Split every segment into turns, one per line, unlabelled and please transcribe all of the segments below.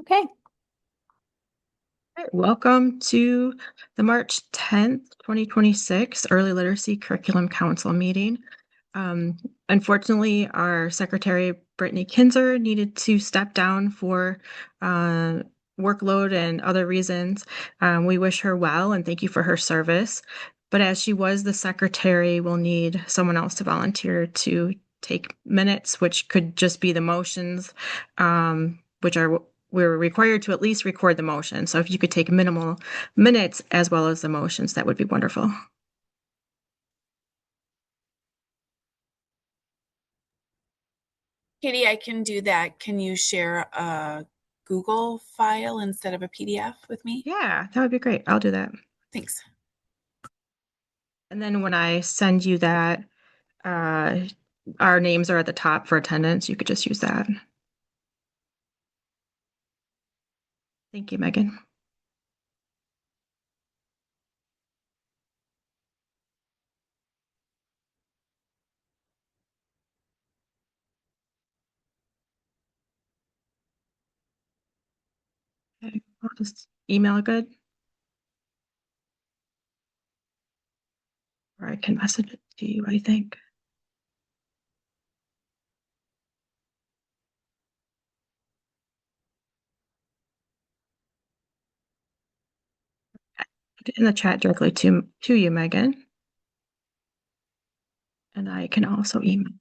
Okay.
Right, welcome to the March 10th, 2026 Early Literacy Curriculum Council meeting. Um, Unfortunately, our secretary, Brittany Kinzer, needed to step down for uh, workload and other reasons. We wish her well and thank you for her service. But as she was the secretary, we'll need someone else to volunteer to take minutes, which could just be the motions, which are we're required to at least record the motion. So if you could take minimal minutes as well as the motions, that would be wonderful.
Katie, I can do that. Can you share a Google file instead of a PDF with me?
Yeah, that would be great. I'll do that.
Thanks.
And then when I send you that, uh, our names are at the top for attendance. You could just use that. Thank you, Megan. Okay, I'll just email it good, or I can message it to you, I think. Put it in the chat directly to you, Megan. And I can also email.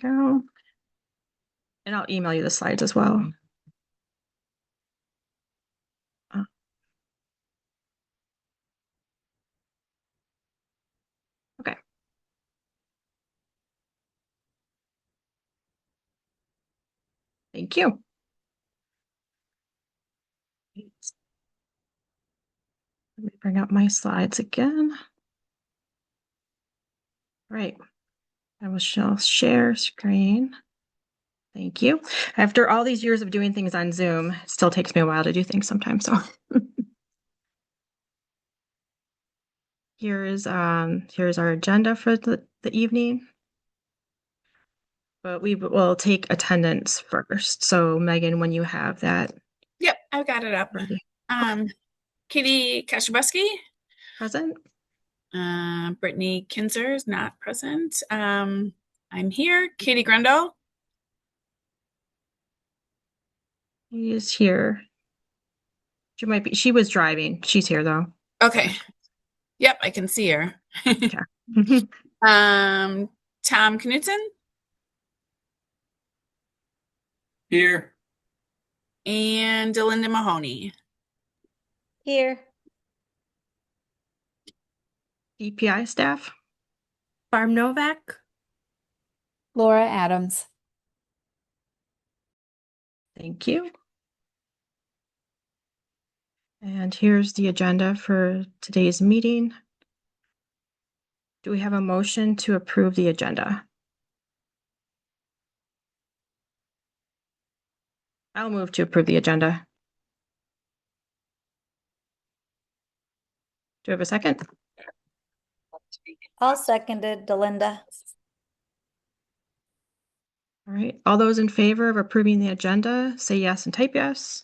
There we go. And I'll email you the slides as well. Uh, okay. Thank you. Let me bring up my slides again. Right. I will share screen. Thank you. After all these years of doing things on Zoom, it still takes me a while to do things sometimes. So here's our agenda for the evening. But we will take attendance first. So Megan, when you have that.
Yep, I've got it up.
Ready.
Katie Kashabuski.
Present.
Brittany Kinzer is not present. I'm here. Katie Grundle.
He is here. She was driving. She's here though.
Okay. Yep, I can see her.
Okay.
Tom Knutson.
Here.
And Delinda Mahoney.
Here.
DPI staff.
Barb Novak.
Laura Adams.
Thank you. And here's the agenda for today's meeting. Do we have a motion to approve the agenda? I'll move to approve the agenda. Do we have a second?
I'll second it, Delinda.
All right. All those in favor of approving the agenda, say yes and type yes.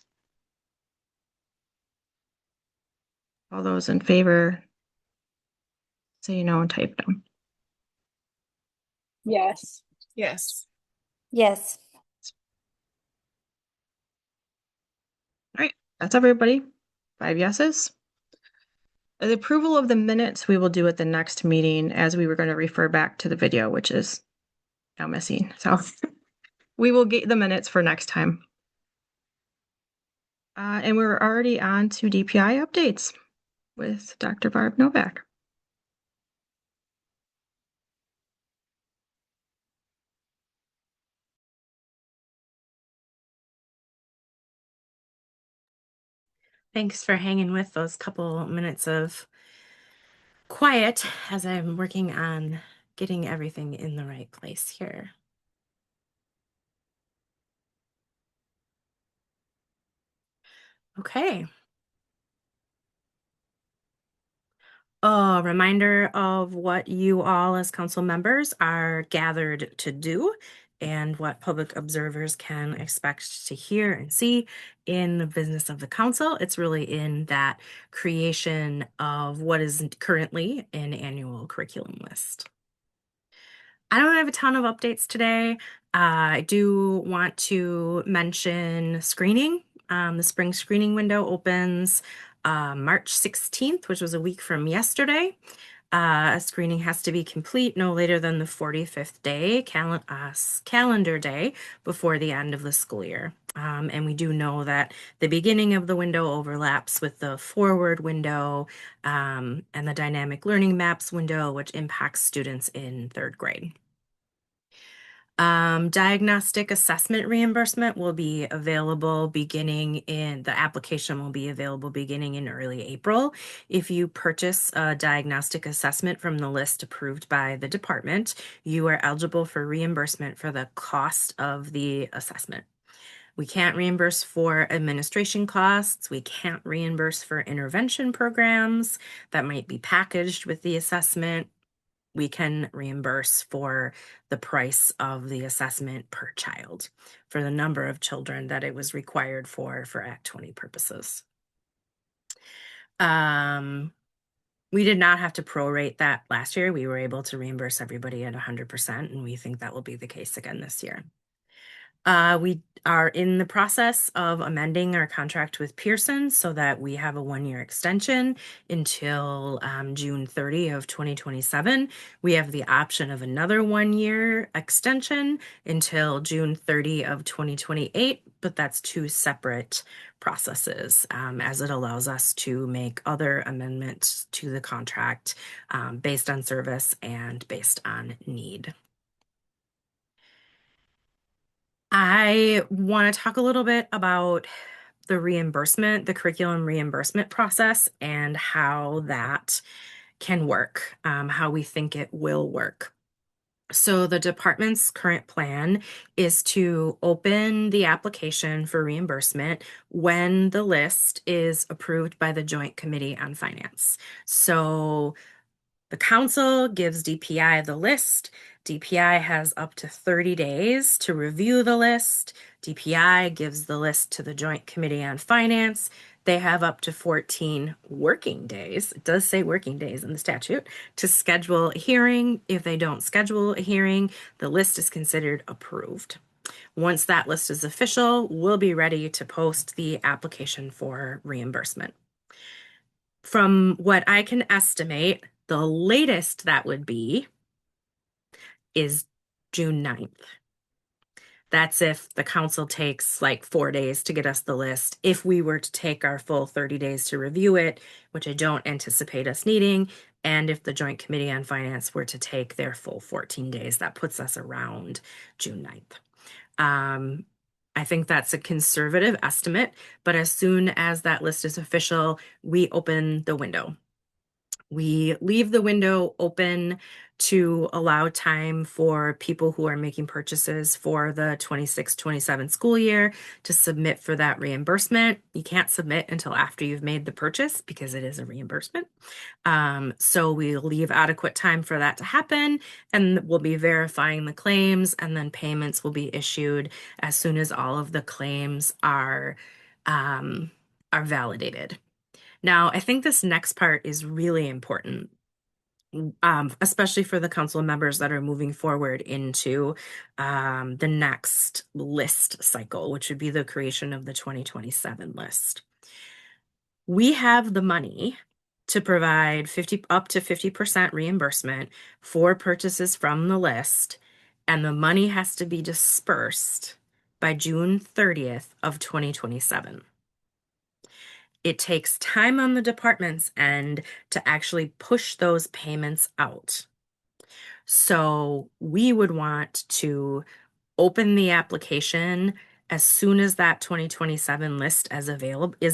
All those in favor, say no and type no.
Yes. Yes.
Yes.
All right. That's everybody. 5 yeses. The approval of the minutes we will do at the next meeting, as we were going to refer back to the video, which is now missing. So we will get the minutes for next time. And we're already on to DPI updates with Dr. Barb Novak.
Thanks for hanging with those couple minutes of quiet as I'm working on getting everything in the right place here. Okay. A reminder of what you all as council members are gathered to do and what public observers can expect to hear and see in the business of the council. It's really in that creation of what is currently an annual curriculum list. I don't have a ton of updates today. I do want to mention screening. The spring screening window opens March 16th, which was a week from yesterday. A screening has to be complete no later than the 45th day, calendar day, before the end of the school year. And we do know that the beginning of the window overlaps with the forward window and the dynamic learning maps window, which impacts students in third grade. Diagnostic assessment reimbursement will be available the application will be available beginning in early April. If you purchase a diagnostic assessment from the list approved by the department, you are eligible for reimbursement for the cost of the assessment. We can't reimburse for administration costs. We can't reimburse for intervention programs that might be packaged with the assessment. We can reimburse for the price of the assessment per child for the number of children that it was required for Act 20 purposes. We did not have to prorate that last year. We were able to reimburse everybody at 100%, and we think that will be the case again this year. We are in the process of amending our contract with Pearson so that we have a 1-year extension until June 30 of 2027. We have the option of another 1-year extension until June 30 of 2028, but that's 2 separate processes as it allows us to make other amendments to the contract based on service and based on need. I want to talk a little bit about the curriculum reimbursement process and how that can work, how we think it will work. So the department's current plan is to open the application for reimbursement when the list is approved by the Joint Committee on Finance. So the council gives DPI the list. DPI has up to 30 days to review the list. DPI gives the list to the Joint Committee on Finance. They have up to 14 working days. It does say working days in the statute to schedule a hearing. If they don't schedule a hearing, the list is considered approved. Once that list is official, we'll be ready to post the application for reimbursement. From what I can estimate, the latest that would be is June 9th. That's if the council takes like 4 days to get us the list. If we were to take our full 30 days to review it, which I don't anticipate us needing, and if the Joint Committee on Finance were to take their full 14 days, that puts us around June 9th. I think that's a conservative estimate, but as soon as that list is official, we open the window. We leave the window open to allow time for people who are making purchases for the 26-27 school year to submit for that reimbursement. You can't submit until after you've made the purchase because it is a reimbursement. So we leave adequate time for that to happen, and we'll be verifying the claims, and then payments will be issued as soon as all of the claims are validated. Now, I think this next part is really important, especially for the council members that are moving forward into the next list cycle, which would be the creation of the 2027 list. We have the money to provide up to 50% reimbursement for purchases from the list, and the money has to be dispersed by June 30th of 2027. It takes time on the department's end to actually push those payments out. So we would want to open the application as soon as that 2027 list is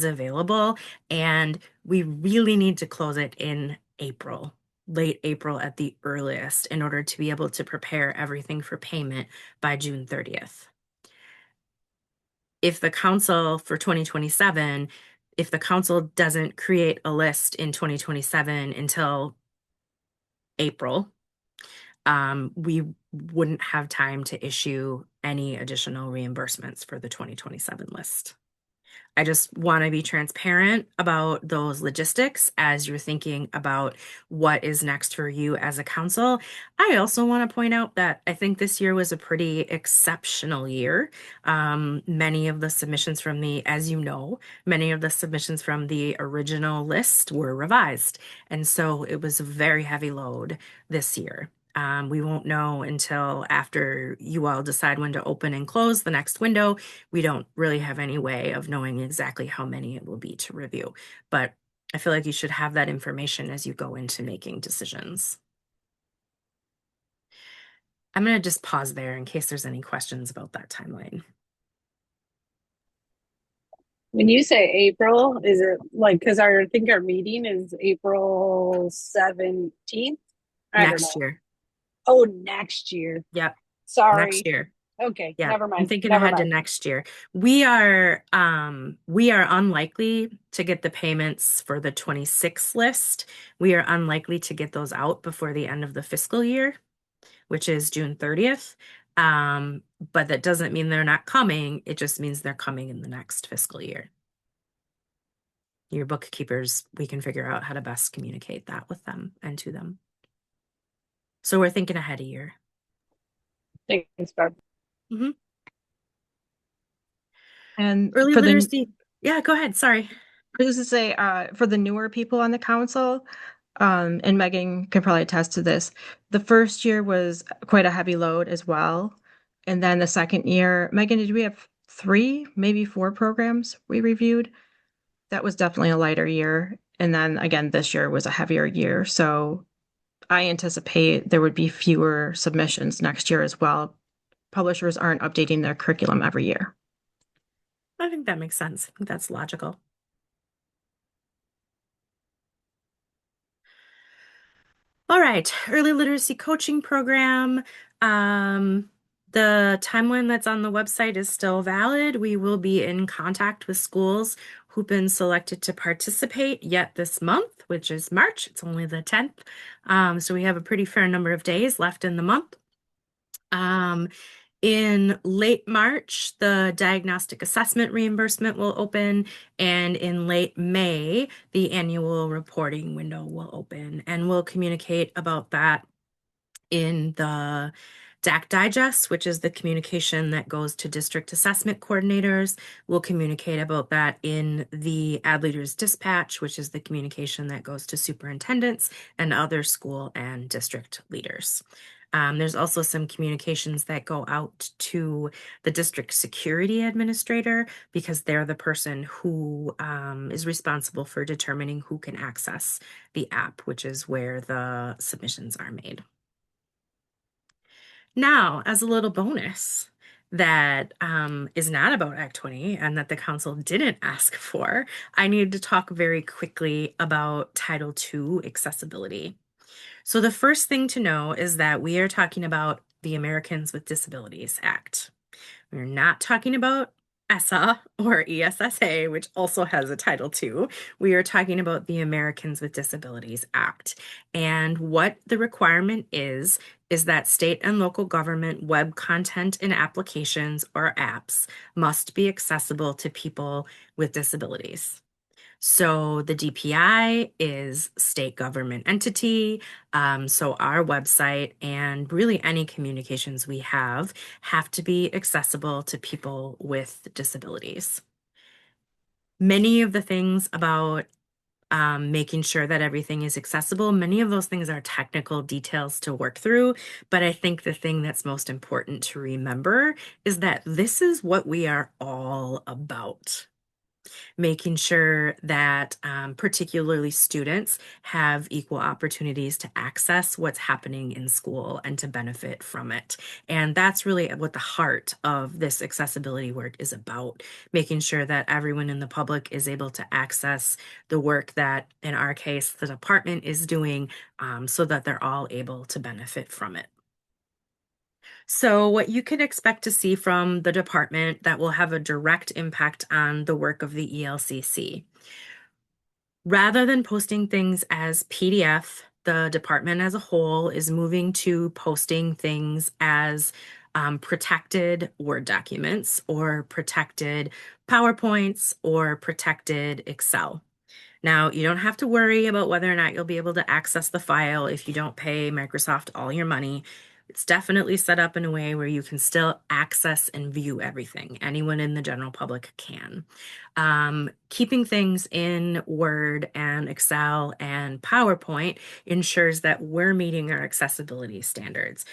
available, and we really need to close it in April, late April at the earliest, in order to be able to prepare everything for payment by June 30th. If the council for 2027 if the council doesn't create a list in 2027 until April, we wouldn't have time to issue any additional reimbursements for the 2027 list. I just want to be transparent about those logistics as you're thinking about what is next for you as a council. I also want to point out that I think this year was a pretty exceptional year. Many of the submissions from as you know, many of the submissions from the original list were revised. And so it was a very heavy load this year. We won't know until after you all decide when to open and close the next window. We don't really have any way of knowing exactly how many it will be to review, but I feel like you should have that information as you go into making decisions. I'm going to just pause there in case there's any questions about that timeline.
When you say April, is it like, because I think our meeting is April 17th? I don't
Next
know.
year.
Oh, next year.
Yep.
Sorry.
Next year.
Okay,
Yeah,
never mind.
I'm thinking
Never
ahead to
mind.
next year. We are unlikely to get the payments for the 26 list. We are unlikely to get those out before the end of the fiscal year, which is June 30th. But that doesn't mean they're not coming. It just means they're coming in the next fiscal year. Your bookkeepers, we can figure out how to best communicate that with them and to them. So we're thinking ahead a year.
Thanks, Barb.
And
Early
for
literacy. Yeah, go ahead. Sorry.
I was just to say, for the newer people on the council, and Megan can probably attest to this, the first year was quite a heavy load as well. And then the second year, Megan, did we have 3, maybe 4 programs we reviewed? That was definitely a lighter year. And then again, this year was a heavier year. So I anticipate there would be fewer submissions next year as well. Publishers aren't updating their curriculum every year.
I think that makes sense. I think that's logical. All right, early literacy coaching program. The timeline that's on the website is still valid. We will be in contact with schools who've been selected to participate yet this month, which is March. It's only the 10th. So we have a pretty fair number of days left in the month. In late March, the diagnostic assessment reimbursement will open, and in late May, the annual reporting window will open, and we'll communicate about that in the DAC Digest, which is the communication that goes to district assessment coordinators. We'll communicate about that in the Ad Leaders Dispatch, which is the communication that goes to superintendents and other school and district leaders. There's also some communications that go out to the district security administrator because they're the person who is responsible for determining who can access the app, which is where the submissions are made. Now, as a little bonus that is not about Act 20 and that the council didn't ask for, I needed to talk very quickly about Title II accessibility. So the first thing to know is that we are talking about the Americans with Disabilities Act. We're not talking about ESSA or ESSA, which also has a Title II. We are talking about the Americans with Disabilities Act. And what the requirement is that state and local government web content and applications or apps must be accessible to people with disabilities. So the DPI is state government entity. So our website and really any communications we have to be accessible to people with disabilities. Many of the things about making sure that everything is accessible, many of those things are technical details to work through. But I think the thing that's most important to remember is that this is what we are all about. Making sure that particularly students have equal opportunities to access what's happening in school and to benefit from it. And that's really what the heart of this accessibility work is about, making sure that everyone in the public is able to access the work that, in our case, the department is doing so that they're all able to benefit from it. So, what you can expect to see from the department that will have a direct impact on the work of the ELCC. Rather than posting things as PDF, the department as a whole is moving to posting things as protected Word documents or protected PowerPoints or protected Excel. Now, you don't have to worry about whether or not you'll be able to access the file if you don't pay Microsoft all your money. It's definitely set up in a way where you can still access and view everything. Anyone in the general public can. Keeping things in Word and Excel and PowerPoint ensures that we're meeting our accessibility standards.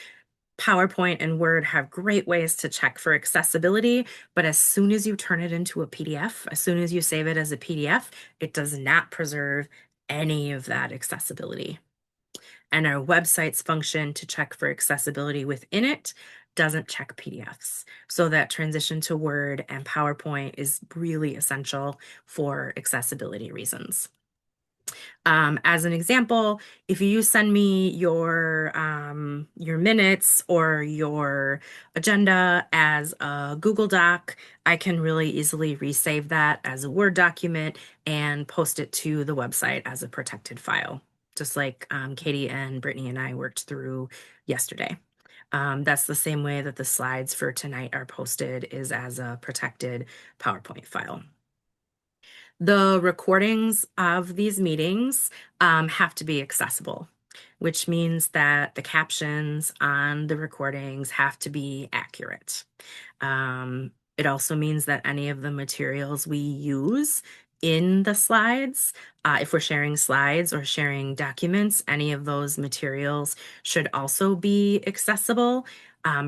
PowerPoint and Word have great ways to check for accessibility, but as soon as you turn it into a PDF, as soon as you save it as a PDF, it does not preserve any of that accessibility. And our website's function to check for accessibility within it doesn't check PDFs. So that transition to Word and PowerPoint is really essential for accessibility reasons. As an example, if you send me your minutes or your agenda as a Google Doc, I can really easily resave that as a Word document and post it to the website as a protected file, just like Katie and Brittany and I worked through yesterday. That's the same way that the slides for tonight are posted, is as a protected PowerPoint file. The recordings of these meetings have to be accessible, which means that the captions on the recordings have to be accurate. It also means that any of the materials we use in the slides, if we're sharing slides or sharing documents, any of those materials should also be accessible,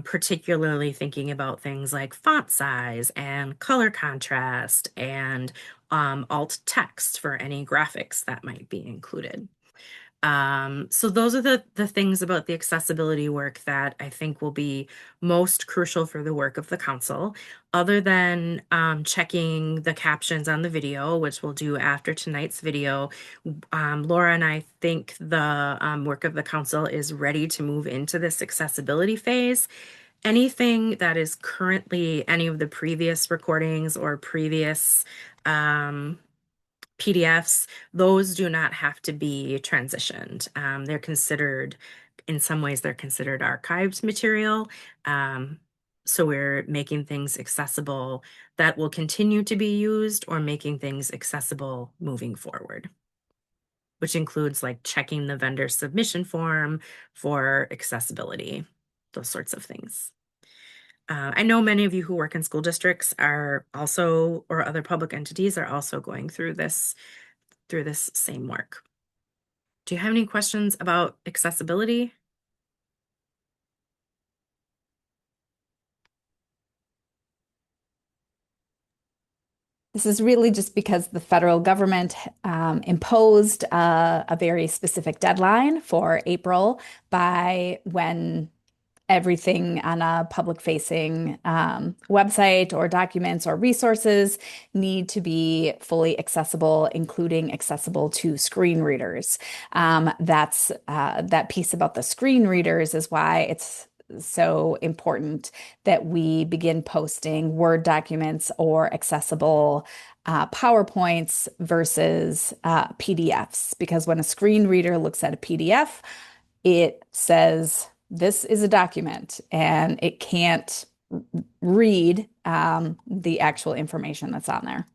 particularly thinking about things like font size and color contrast and alt text for any graphics that might be included. So those are the things about the accessibility work that I think will be most crucial for the work of the council, other than checking the captions on the video, which we'll do after tonight's video. Laura and I think the work of the council is ready to move into this accessibility phase. Anything that is currently any of the previous recordings or previous PDFs, those do not have to be transitioned. They're considered, in some ways, they're considered archived material. So we're making things accessible that will continue to be used or making things accessible moving forward, which includes like checking the vendor submission form for accessibility, those sorts of things. I know many of you who work in school districts are also, or other public entities are also going through this same work. Do you have any questions about accessibility?
This is really just because the federal government imposed a very specific deadline for April by when everything on a public-facing website or documents or resources need to be fully accessible, including accessible to screen readers. That's that piece about the screen readers is why it's so important that we begin posting Word documents or accessible PowerPoints versus PDFs. Because when a screen reader looks at a PDF, it says, this is a document, and it can't read the actual information that's on there.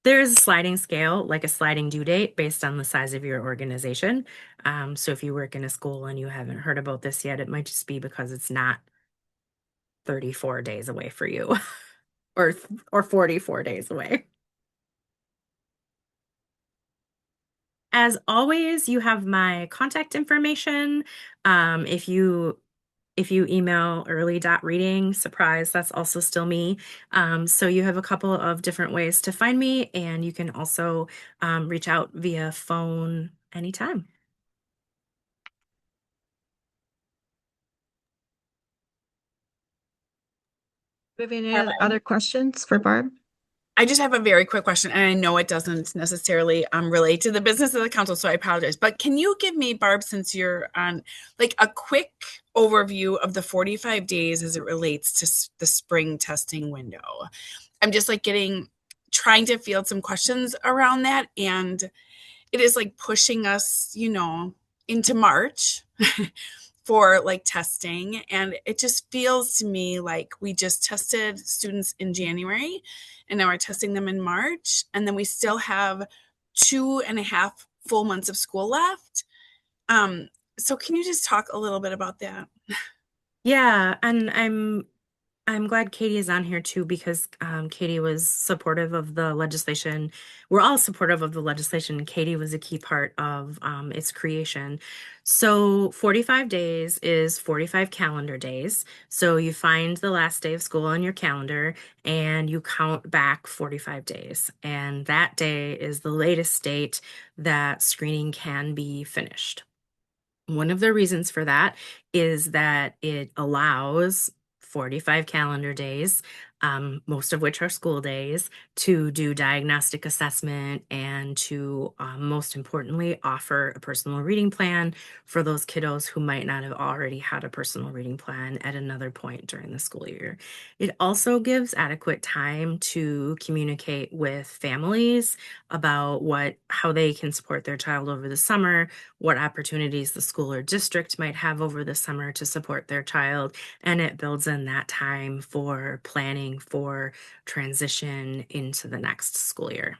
There is a sliding scale, like a sliding due date based on the size of your organization. So if you work in a school and you haven't heard about this yet, it might just be because it's not 34 days away for you or 44 days away. As always, you have my contact information. If you email early.reading, surprise, that's also still me. So you have a couple of different ways to find me, and you can also reach out via phone anytime.
Do you have any other questions for Barb?
I just have a very quick question, and I know it doesn't necessarily relate to the business of the council, so I apologize. But can you give me, Barb, since you're on, like a quick overview of the 45 days as it relates to the spring testing window? I'm just like trying to field some questions around that, and it is like pushing us, into March for like testing. And it just feels to me like we just tested students in January and now we're testing them in March. And then we still have 2.5 full months of school left. So can you just talk a little bit about that?
Yeah, and I'm glad Katie is on here too because Katie was supportive of the legislation. We're all supportive of the legislation. Katie was a key part of its creation. So 45 days is 45 calendar days. So you find the last day of school on your calendar and you count back 45 days. And that day is the latest date that screening can be finished. One of the reasons for that is that it allows 45 calendar days, most of which are school days, to do diagnostic assessment and to, most importantly, offer a personal reading plan for those kiddos who might not have already had a personal reading plan at another point during the school year. It also gives adequate time to communicate with families about how they can support their child over the summer, what opportunities the school or district might have over the summer to support their child, and it builds in that time for planning for transition into the next school year.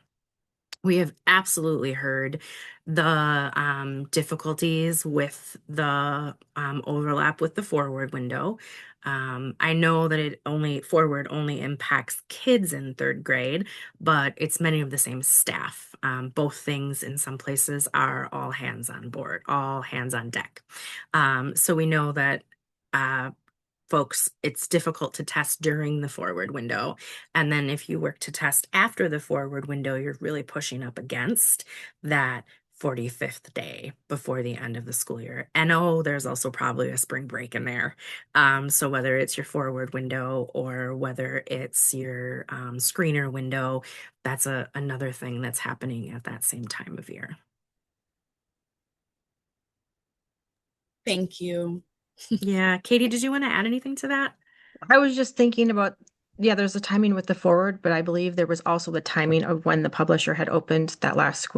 We have absolutely heard the difficulties with the overlap with the forward window. I know that forward only impacts kids in third grade, but it's many of the same staff. Both things in some places are all hands on board, all hands on deck. So we know that folks, it's difficult to test during the forward window. And then if you work to test after the forward window, you're really pushing up against that 45th day before the end of the school year. And there's also probably a spring break in there. So whether it's your forward window or whether it's your screener window, that's another thing that's happening at that same time of year.
Thank you.
Yeah. Katie, did you want to add anything to that?
I was just thinking about, yeah, there's the timing with the forward, but I believe there was also the timing of when the publisher had opened that last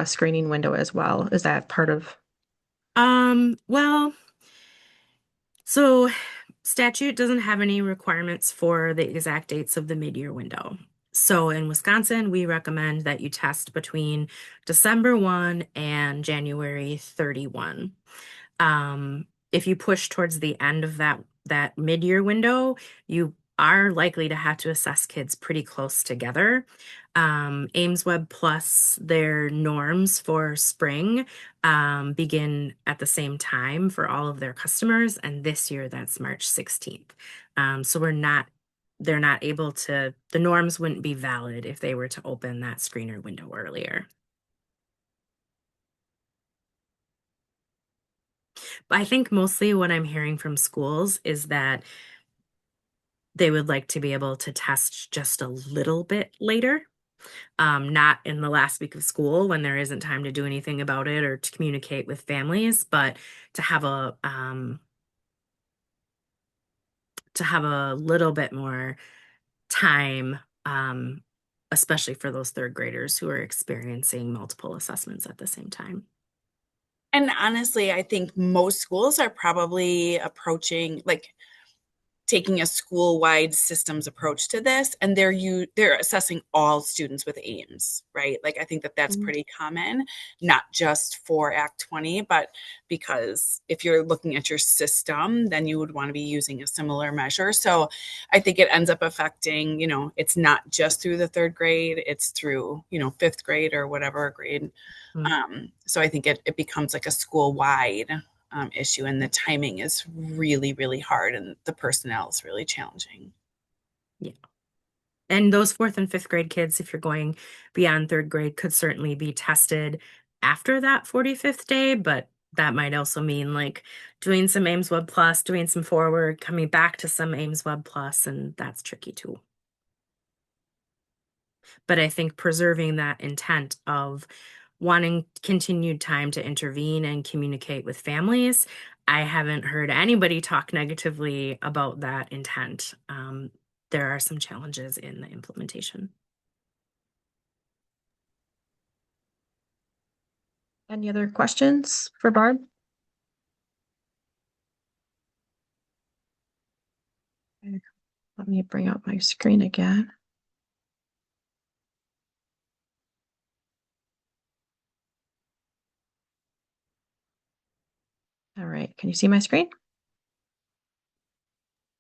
screening window as well. Is that part of?
Well, so statute doesn't have any requirements for the exact dates of the mid-year window. So in Wisconsin, we recommend that you test between December 1 and January 31. If you push towards the end of that mid-year window, you are likely to have to assess kids pretty close together. Ames Web Plus, their norms for spring begin at the same time for all of their customers, and this year that's March 16th. So they're not able to, the norms wouldn't be valid if they were to open that screener window earlier. But I think mostly what I'm hearing from schools is that they would like to be able to test just a little bit later, not in the last week of school when there isn't time to do anything about it or to communicate with families, but to have a little bit more time, especially for those third graders who are experiencing multiple assessments at the same time.
And honestly, I think most schools are probably approaching like taking a school-wide systems approach to this, and they're assessing all students with Ames, right? Like I think that's pretty common, not just for Act 20, but because if you're looking at your system, then you would want to be using a similar measure. So I think it ends up affecting, it's not just through the third grade, it's through, fifth grade or whatever grade. So I think it becomes like a school-wide issue, and the timing is really, really hard, and the personnel is really challenging.
Yeah. And those fourth and fifth grade kids, if you're going beyond third grade, could certainly be tested after that 45th day, but that might also mean like doing some Ames Web Plus, doing some forward, coming back to some Ames Web Plus, and that's tricky too. But I think preserving that intent of wanting continued time to intervene and communicate with families, I haven't heard anybody talk negatively about that intent. There are some challenges in the implementation.
Any other questions for Barb? Okay, let me bring up my screen again. All right, can you see my screen?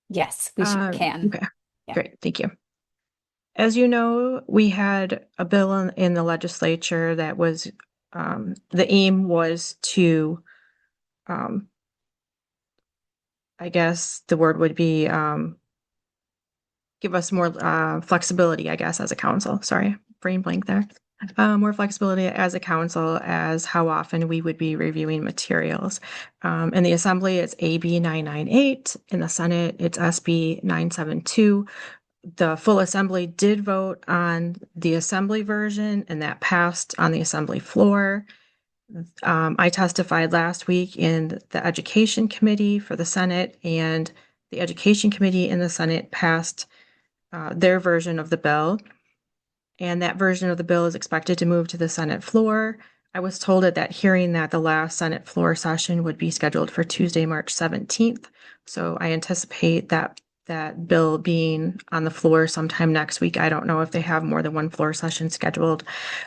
Yes, we sure can.
Okay,
Yeah.
great, thank you. As you know, we had a bill in the legislature that was, the aim was to, I guess the word would be, give us more flexibility, I guess, as a council. Sorry, brain blank there. More flexibility as a council as how often we would be reviewing materials. In the Assembly, it's AB 998. In the Senate, it's SB 972. The full Assembly did vote on the Assembly version, and that passed on the Assembly floor. I testified last week in the Education Committee for the Senate, and the Education Committee in the Senate passed their version of the bill. And that version of the bill is expected to move to the Senate floor. I was told at that hearing that the last Senate floor session would be scheduled for Tuesday, March 17th. So I anticipate that bill being on the floor sometime next week. I don't know if they have more than one floor session scheduled.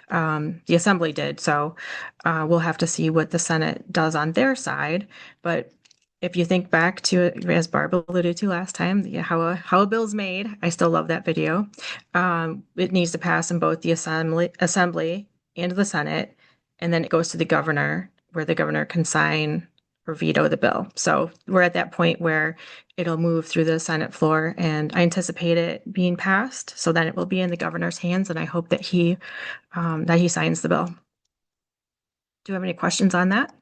The Assembly did, so we'll have to see what the Senate does on their side. But if you think back to, as Barb alluded to last time, how a bill's made, I still love that video. It needs to pass in both the Assembly and the Senate, and then it goes to the governor, where the governor can sign or veto the bill. So we're at that point where it'll move through the Senate floor, and I anticipate it being passed. So then it will be in the governor's hands, and I hope that he signs the bill. Do you have any questions on that?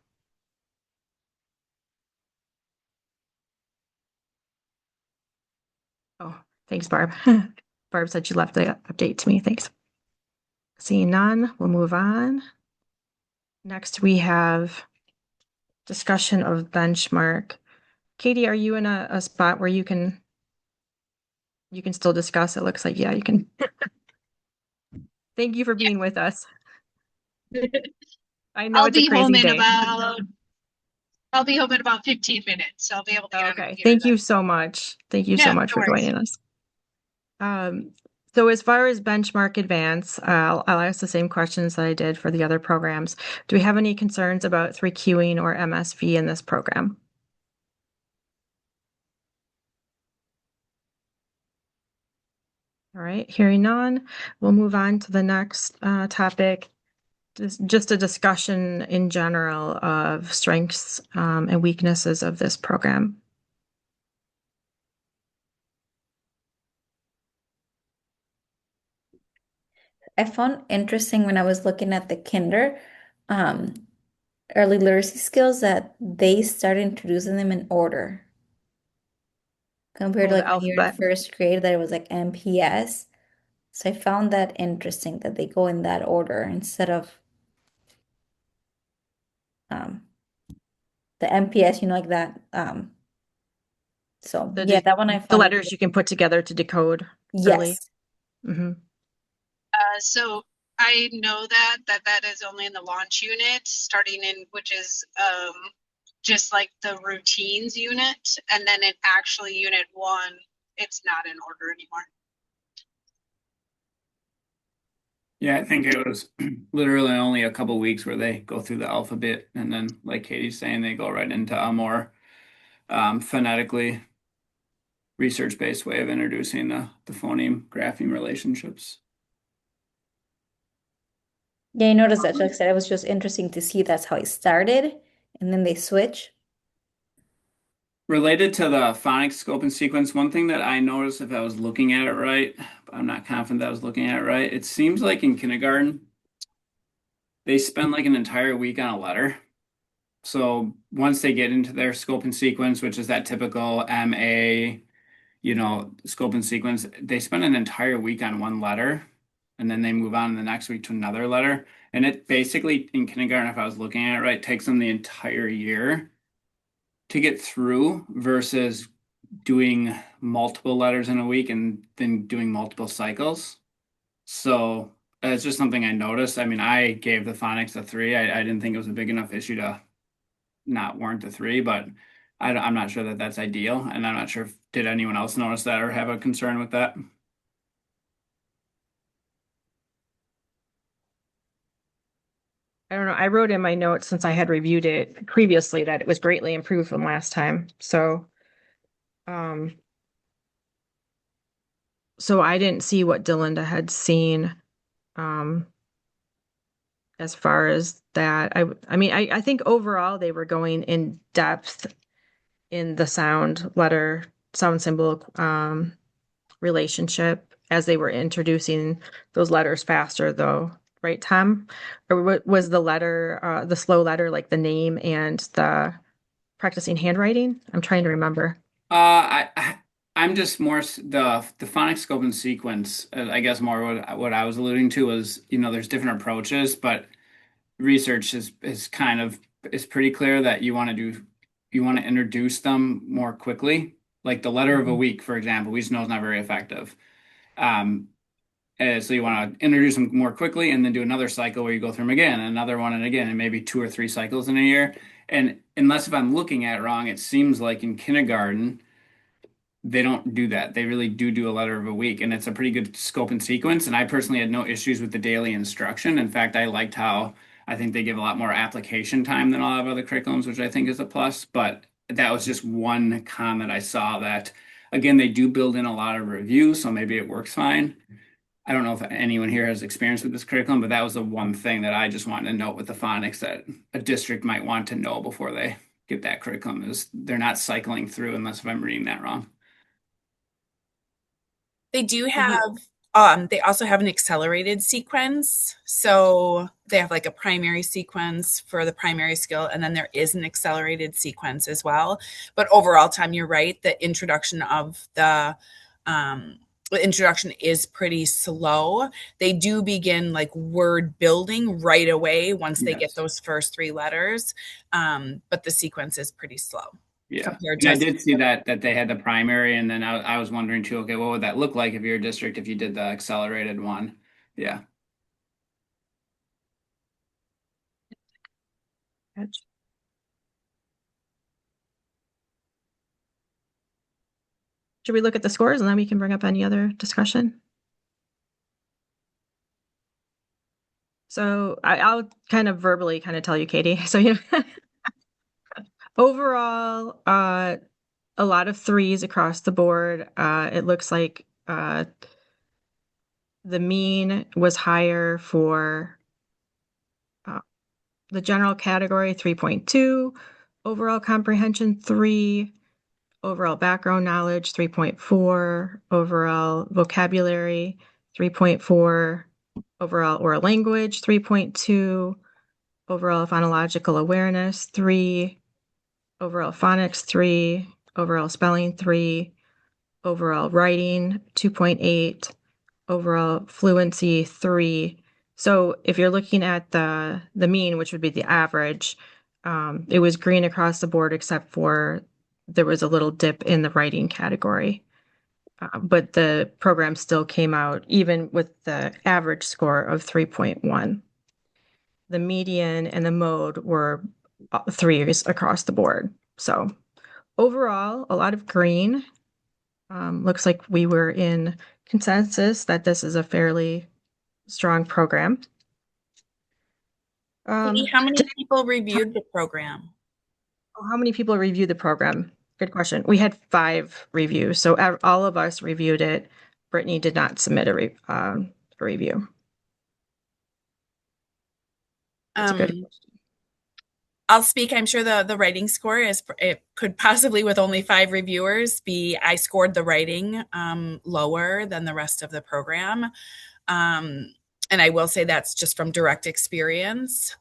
Oh, thanks, Barb. Barb said she left the update to me. Thanks. Seeing none, we'll move on. Next, we have discussion of benchmark. Katie, are you in a spot where you can still discuss? It looks like, yeah, you can. Thank you for being with us. I know
I'll
it's a
be home
crazy
in
day.
about I'll be home in about 15 minutes, so I'll be able to get on the
Okay,
computer
thank
then.
you so much. Thank you so
Yeah,
much
no
for
worries.
joining us. So as far as benchmark advance, I'll ask the same questions that I did for the other programs. Do we have any concerns about 3Qing or MSV in this program? All right, hearing none, we'll move on to the next topic. Just a discussion in general of strengths and weaknesses of this program.
I found interesting when I was looking at the kinder um, early literacy skills that they started introducing them in order compared
Oh,
to
the
like when you're in
alphabet.
first grade that it was like MPS. So I found that interesting that they go in that order instead of um, the MPS, like that. So yeah, that one I
The
found
letters you can
interesting.
put together to decode early.
Yes.
Mm-hmm.
So I know that is only in the launch unit, starting in which is just like the routines unit, and then in actually unit 1, it's not in order anymore.
Yeah, I think it was literally only a couple weeks where they go through the alphabet, and then, like Katie's saying, they go right into a more phonetically research-based way of introducing the phoneme grapheme relationships.
Yeah, I noticed that. Like I said, it was just interesting to see that's how it started, and then they switch.
Related to the phonics scope and sequence, one thing that I noticed if I was looking at it right, but I'm not confident that I was looking at it right, it seems like in kindergarten, they spend like an entire week on a letter. So once they get into their scope and sequence, which is that typical MA, scope and sequence, they spend an entire week on one letter. and then they move on the next week to another letter. And it basically, in kindergarten, if I was looking at it right, takes them the entire year to get through versus doing multiple letters in a week and then doing multiple cycles. So it's just something I noticed. I mean, I gave the phonics a 3. I didn't think it was a big enough issue to not warrant a 3, but I'm not sure that that's ideal. And I'm not sure if did anyone else notice that or have a concern with that.
I don't know. I wrote in my notes since I had reviewed it previously that it was greatly improved from last time. Um, so I didn't see what Dylinda had seen, as far as that. I mean, I think overall they were going in depth in the sound symbol, relationship as they were introducing those letters faster though, right, Tom? Or was the letter, the slow letter, like the name and the practicing handwriting? I'm trying to remember.
I'm just more the phonics scope and sequence. I guess more what I was alluding to was, there's different approaches, but research is kind of is pretty clear that you want to introduce them more quickly. Like the letter of a week, for example, we just know is not very effective. Um, so you want to introduce them more quickly and then do another cycle where you go through them again, another one and again, and maybe 2 or 3 cycles in a year. And unless if I'm looking at it wrong, it seems like in kindergarten they don't do that. They really do a letter of a week, and it's a pretty good scope and sequence. And I personally had no issues with the daily instruction. In fact, I liked how I think they give a lot more application time than a lot of other curriculums, which I think is a plus. But that was just one comment I saw that, again, they do build in a lot of review, so maybe it works fine. I don't know if anyone here has experience with this curriculum, but that was the one thing that I just wanted to note with the phonics that a district might want to know before they get that curriculum is they're not cycling through unless if I'm reading that wrong.
They do
Mhm.
have, they also have an accelerated sequence. So they have like a primary sequence for the primary skill, and then there is an accelerated sequence as well. But overall, Tom, you're right. The introduction is pretty slow. They do begin like word building right away once they get
Yes.
those first 3 letters. But the sequence is pretty slow
Yeah.
compared
And I
to
did see that they had the primary, and then I was wondering too, okay, what would that look like if you're a district if you did the accelerated one? Yeah.
Gotcha. Should we look at the scores and then we can bring up any other discussion? So I'll kind of verbally kind of tell you, Katie. So overall, a lot of 3s across the board. It looks like the mean was higher for uh, the general category, 3.2, overall comprehension 3, overall background knowledge 3.4, overall vocabulary 3.4, overall oral language 3.2, overall phonological awareness 3, overall phonics 3, overall spelling 3, overall writing 2.8, overall fluency 3. So if you're looking at the mean, which would be the average, it was green across the board except for there was a little dip in the writing category. But the program still came out even with the average score of 3.1. The median and the mode were 3s across the board. So overall, a lot of green. Looks like we were in consensus that this is a fairly strong program.
Katie, how many people reviewed the program?
How many people reviewed the program? Good question. We had 5 reviews, so all of us reviewed it. Brittany did not submit a review. That's a good question.
I'll speak. I'm sure the writing score is it could possibly with only 5 reviewers be I scored the writing lower than the rest of the program. And I will say that's just from direct experience.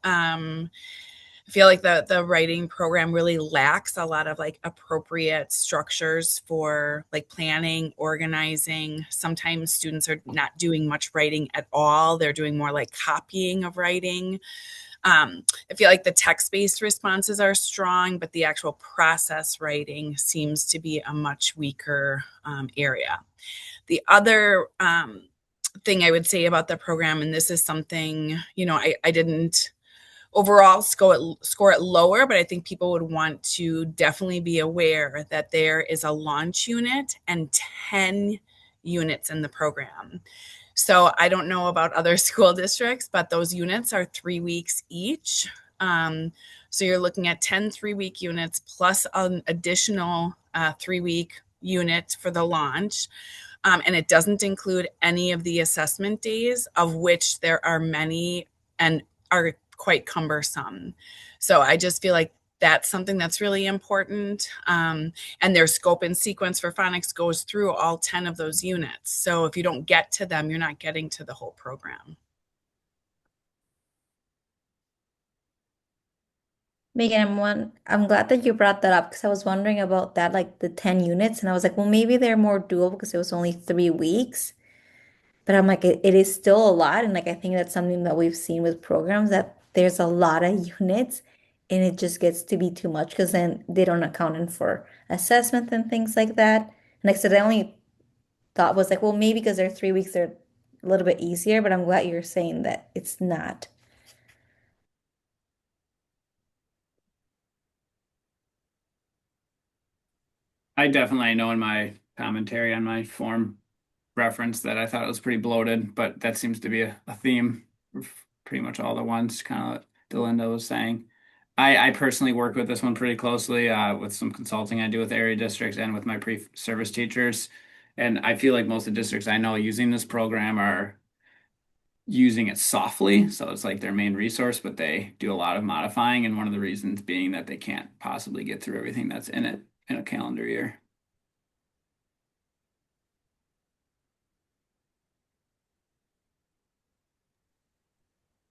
I feel like the writing program really lacks a lot of like appropriate structures for like planning, organizing. Sometimes students are not doing much writing at all. They're doing more like copying of writing. I feel like the text-based responses are strong, but the actual process writing seems to be a much weaker area. The other thing I would say about the program, and this is something, I didn't overall score it lower, but I think people would want to definitely be aware that there is a launch unit and 10 units in the program. So I don't know about other school districts, but those units are 3 weeks each. So you're looking at 10 3-week units plus an additional 3-week unit for the launch. And it doesn't include any of the assessment days, of which there are many and are quite cumbersome. So I just feel like that's something that's really important. And their scope and sequence for phonics goes through all 10 of those units. So if you don't get to them, you're not getting to the whole program.
Megan, I'm glad that you brought that up because I was wondering about that, like the 10 units, and I was like, well, maybe they're more doable because it was only 3 weeks. But I'm like, it is still a lot. And like, I think that's something that we've seen with programs that there's a lot of units and it just gets to be too much because then they don't account in for assessment and things like that. And like I said, I only thought was like, well, maybe because they're 3 weeks, they're a little bit easier, but I'm glad you're saying that it's not.
I definitely know in my commentary on my form reference that I thought it was pretty bloated, but that seems to be a theme of pretty much all the ones, kind of what Delinda was saying. I personally work with this one pretty closely with some consulting I do with area districts and with my pre-service teachers. And I feel like most of the districts I know using this program are using it softly. So it's like their main resource, but they do a lot of modifying. And one of the reasons being that they can't possibly get through everything that's in it in a calendar year.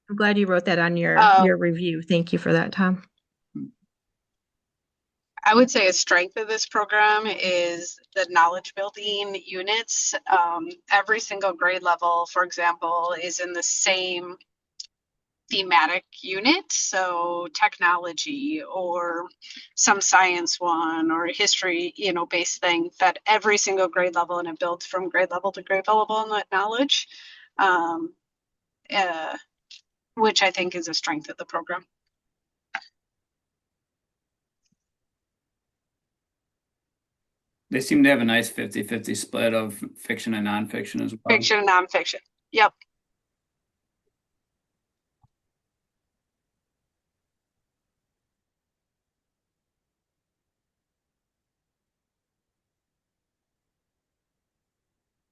I'm glad you wrote that on
Uh,
your review. Thank you for that, Tom.
I would say a strength of this program is the knowledge building units. Every single grade level, for example, is in the same thematic unit. So technology or some science one or history, based thing that every single grade level, and it builds from grade level to grade level on that knowledge, um, uh, which I think is a strength of the program.
They seem to have a nice 50-50 split of fiction and nonfiction as well.
Fiction and nonfiction. Yep.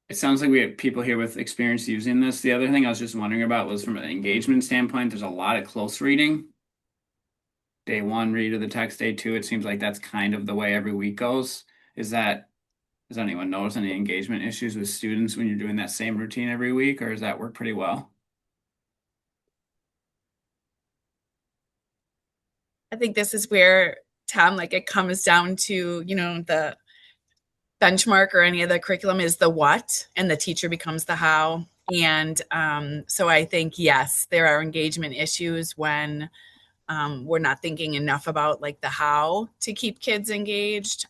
It sounds like we have people here with experience using this. The other thing I was just wondering about was from an engagement standpoint, there's a lot of close reading. Day one, read of the text. Day two, it seems like that's kind of the way every week goes. Does anyone notice any engagement issues with students when you're doing that same routine every week, or does that work pretty well?
I think this is where, Tom, like it comes down to, the benchmark or any of the curriculum is the what, and the teacher becomes the how. And so I think, yes, there are engagement issues when we're not thinking enough about like the how to keep kids engaged.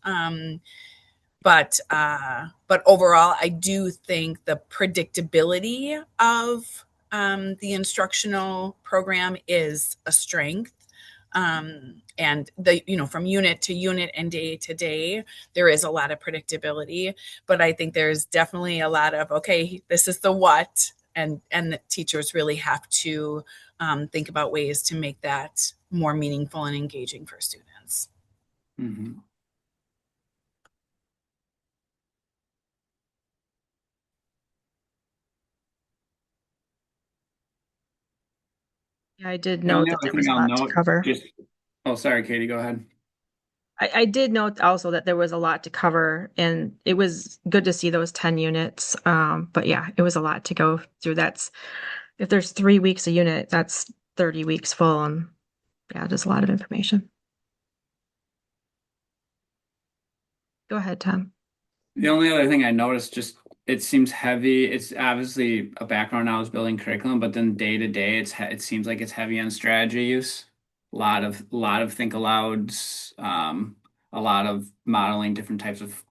But overall, I do think the predictability of the instructional program is a strength. And from unit to unit and day to day, there is a lot of predictability. But I think there's definitely a lot of, okay, this is the what, and the teachers really have to think about ways to make that more meaningful and engaging for students.
Mm-hmm.
Yeah, I did
The
note
only
that
other
there
thing
was a
I'll
lot to
note,
cover.
oh, sorry, Katie, go ahead.
I did note also that there was a lot to cover, and it was good to see those 10 units. But yeah, it was a lot to go through. If there's 3 weeks a unit, that's 30 weeks full, and yeah, just a lot of information. Go ahead, Tom.
The only other thing I noticed, just it seems heavy. It's obviously a background knowledge building curriculum, but then day to day, it seems like it's heavy on strategy use. A lot of think alouds, a lot of modeling different types of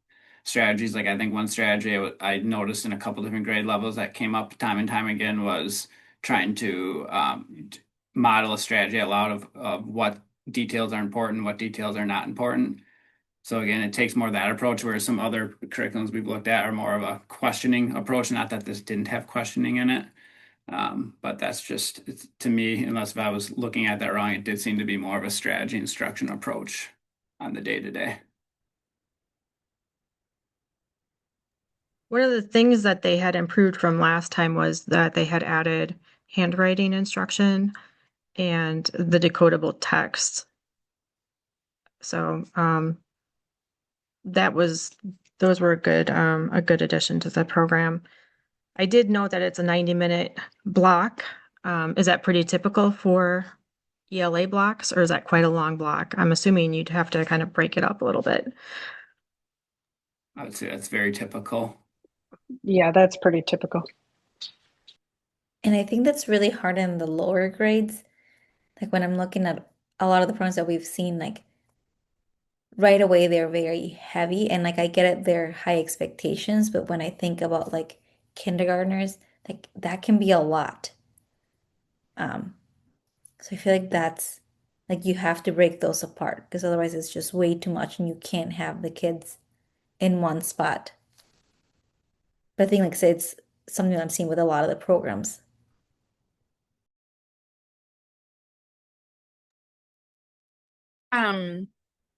strategies. Like I think one strategy I noticed in a couple different grade levels that came up time and time again was trying to model a strategy out loud of what details are important, what details are not important. So again, it takes more of that approach, whereas some other curriculums we've looked at are more of a questioning approach. Not that this didn't have questioning in it, but that's just to me, unless if I was looking at that wrong, it did seem to be more of a strategy instruction approach on the day to day.
One of the things that they had improved from last time was that they had added handwriting instruction and the decodable text. So those were a good addition to the program. I did note that it's a 90-minute block. Is that pretty typical for ELA blocks, or is that quite a long block? I'm assuming you'd have to kind of break it up a little bit.
I would say that's very typical.
Yeah, that's pretty typical.
And I think that's really hard in the lower grades. Like when I'm looking at a lot of the programs that we've seen, like right away they're very heavy, and like I get it, they're high expectations, but when I think about like kindergartners, like that can be a lot. Um, so I feel like that's like you have to break those apart because otherwise it's just way too much and you can't have the kids in one spot. But I think like I said, it's something I'm seeing with a lot of the programs.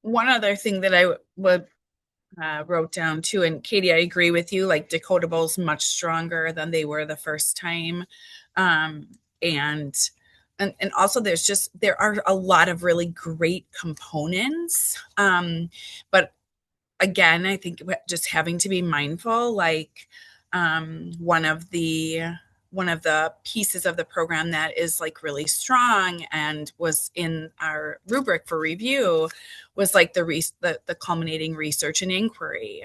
One other thing that I would wrote down too, and Katie, I agree with you. Like decodables much stronger than they were the first time, um, and and also there are a lot of really great components, but again, I think just having to be mindful, like one of the pieces of the program that is like really strong and was in our rubric for review was like the culminating research and inquiry.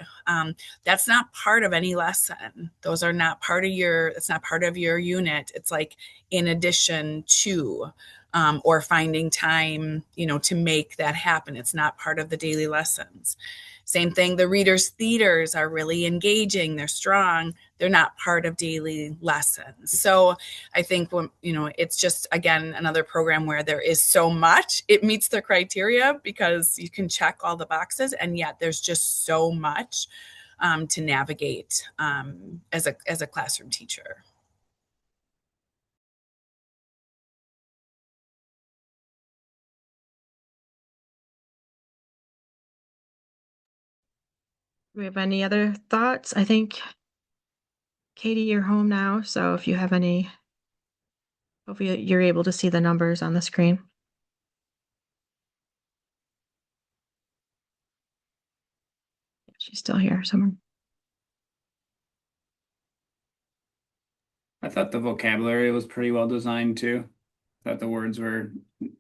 That's not part of any lesson. Those are not part of your. It's not part of your unit. It's like in addition to. Or finding time, to make that happen. It's not part of the daily lessons. Same thing, the readers' theaters are really engaging, they're strong, they're not part of daily lessons. So I think when, it's just, again, another program where there is so much, it meets the criteria because you can check all the boxes, and yet there's just so much to navigate as a classroom teacher.
Do we have any other thoughts? I think, Katie, you're home now, so if you have any, hopefully you're able to see the numbers on the screen. She's still here somewhere.
I thought the vocabulary was pretty well designed too. I thought the words were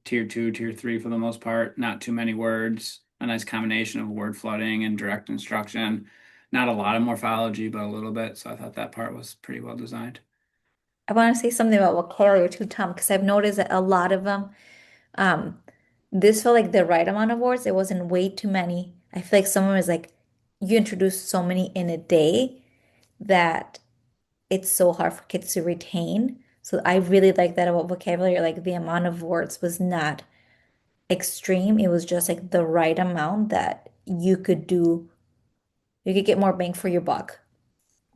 tier 2, tier 3 for the most part, not too many words, a nice combination of word flooding and direct instruction. Not a lot of morphology, but a little bit. So I thought that part was pretty well designed.
I want to say something about vocabulary too, Tom, because I've noticed that a lot of them, um, this felt like the right amount of words. It wasn't way too many. I feel like someone was like, you introduced so many in a day that it's so hard for kids to retain. So I really like that about vocabulary. Like the amount of words was not extreme. It was just like the right amount that you could get more bang for your buck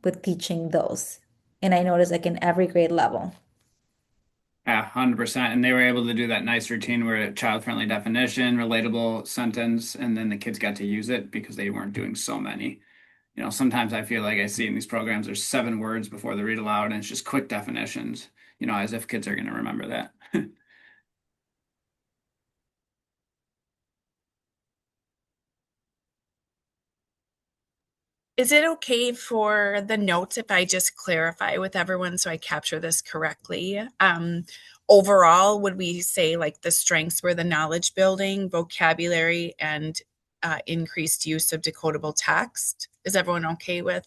with teaching those. And I noticed like in every grade level.
Yeah, 100%. And they were able to do that nice routine where child-friendly definition, relatable sentence, and then the kids got to use it because they weren't doing so many. Sometimes I feel like I see in these programs there's 7 words before the read aloud, and it's just quick definitions, as if kids are going to remember that.
Is it okay for the notes if I just clarify with everyone so I capture this correctly? overall, would we say like the strengths were the knowledge building, vocabulary, and increased use of decodable text? Is everyone okay with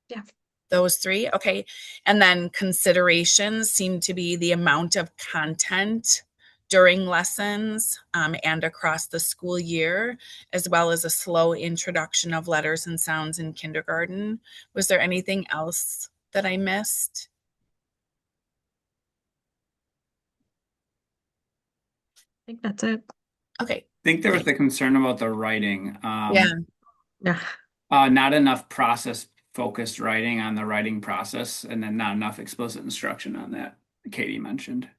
Yeah.
those three? Okay. And then considerations seem to be the amount of content during lessons and across the school year, as well as a slow introduction of letters and sounds in kindergarten. Was there anything else that I missed?
I think that's it.
Okay.
I think there was the concern about the writing.
Yeah.
Yeah.
Not enough process focused writing on the writing process, and then not enough explicit instruction on that, Katie mentioned.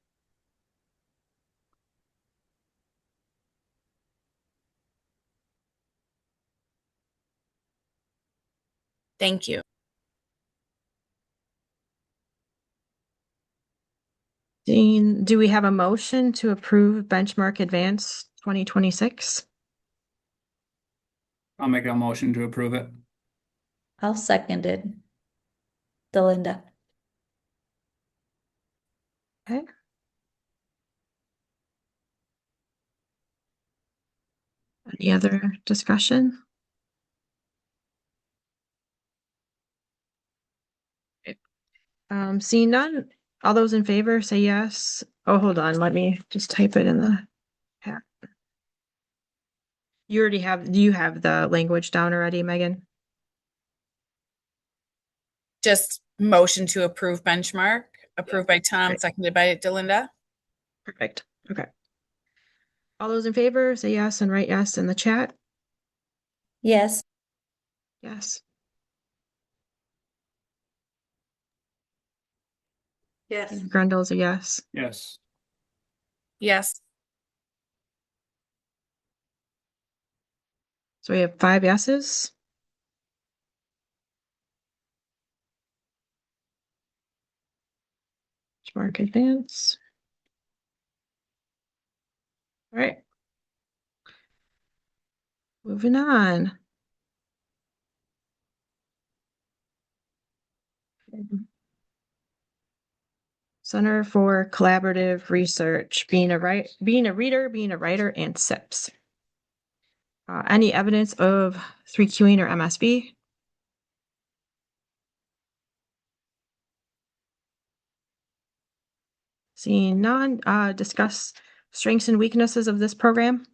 Thank you.
Dean, do we have a motion to approve Benchmark Advance 2026?
I'll make a motion to approve it.
I'll second it. Delinda.
Okay. Any other discussion? Seeing none, all those in favor say yes. Oh, hold on, let me just type it in the chat. Do you have the language down already, Megan?
Just motion to approve benchmark, approved by Tom,
Right.
seconded by Delinda.
Perfect. Okay. All those in favor say yes and write yes in the chat.
Yes.
Yes.
Yes.
Grundle's a yes.
Yes.
Yes.
So we have 5 yeses. Benchmark Advance. All right. Moving on. Center for Collaborative Research, being a reader, being a writer, and SIPs. Any evidence of 3Qing or MSB? Seeing none, discuss strengths and weaknesses of this program.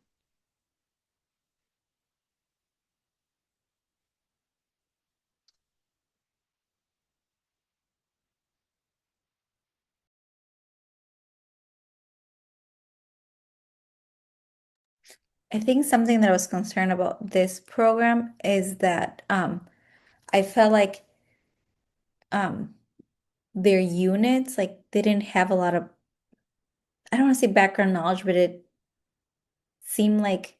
I think something that I was concerned about this program is that I felt like um their units like they didn't have a lot of, I don't want to say background knowledge, but it seemed like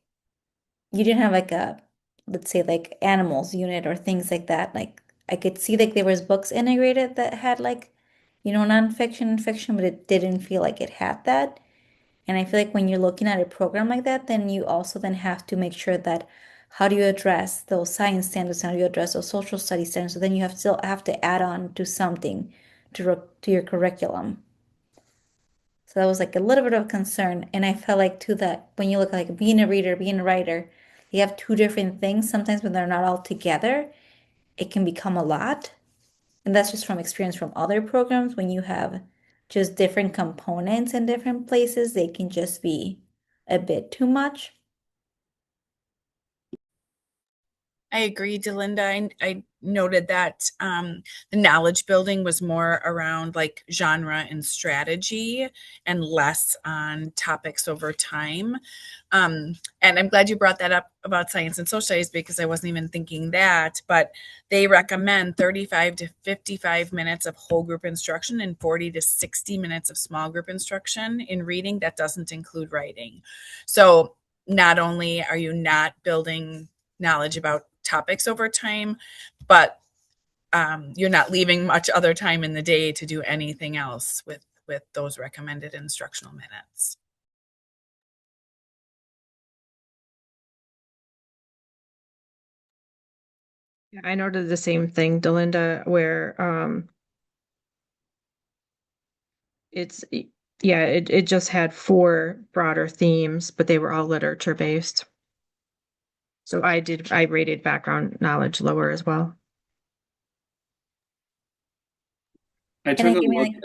you didn't have like a, let's say like animals unit or things like that. Like I could see like there was books integrated that had like, nonfiction and fiction, but it didn't feel like it had that. And I feel like when you're looking at a program like that, then you also then have to make sure that how do you address those science standards, how do you address those social studies standards? So then you still have to add on to something to your curriculum. So that was like a little bit of concern. And I felt like too that when you look like being a reader, being a writer, you have two different things. Sometimes when they're not all together, it can become a lot. And that's just from experience from other programs. When you have just different components in different places, they can just be a bit too much.
I agree, Delinda. I noted that the knowledge building was more around like genre and strategy and less on topics over time. And I'm glad you brought that up about science and social studies because I wasn't even thinking that. But they recommend 35 to 55 minutes of whole group instruction and 40 to 60 minutes of small group instruction in reading. That doesn't include writing. So not only are you not building knowledge about topics over time, but you're not leaving much other time in the day to do anything else with those recommended instructional minutes.
Yeah, I noted the same thing, Delinda, where it's yeah, it just had four broader themes, but they were all literature based. So I rated background knowledge lower as well.
I
And
took
then
a
give me
look
like,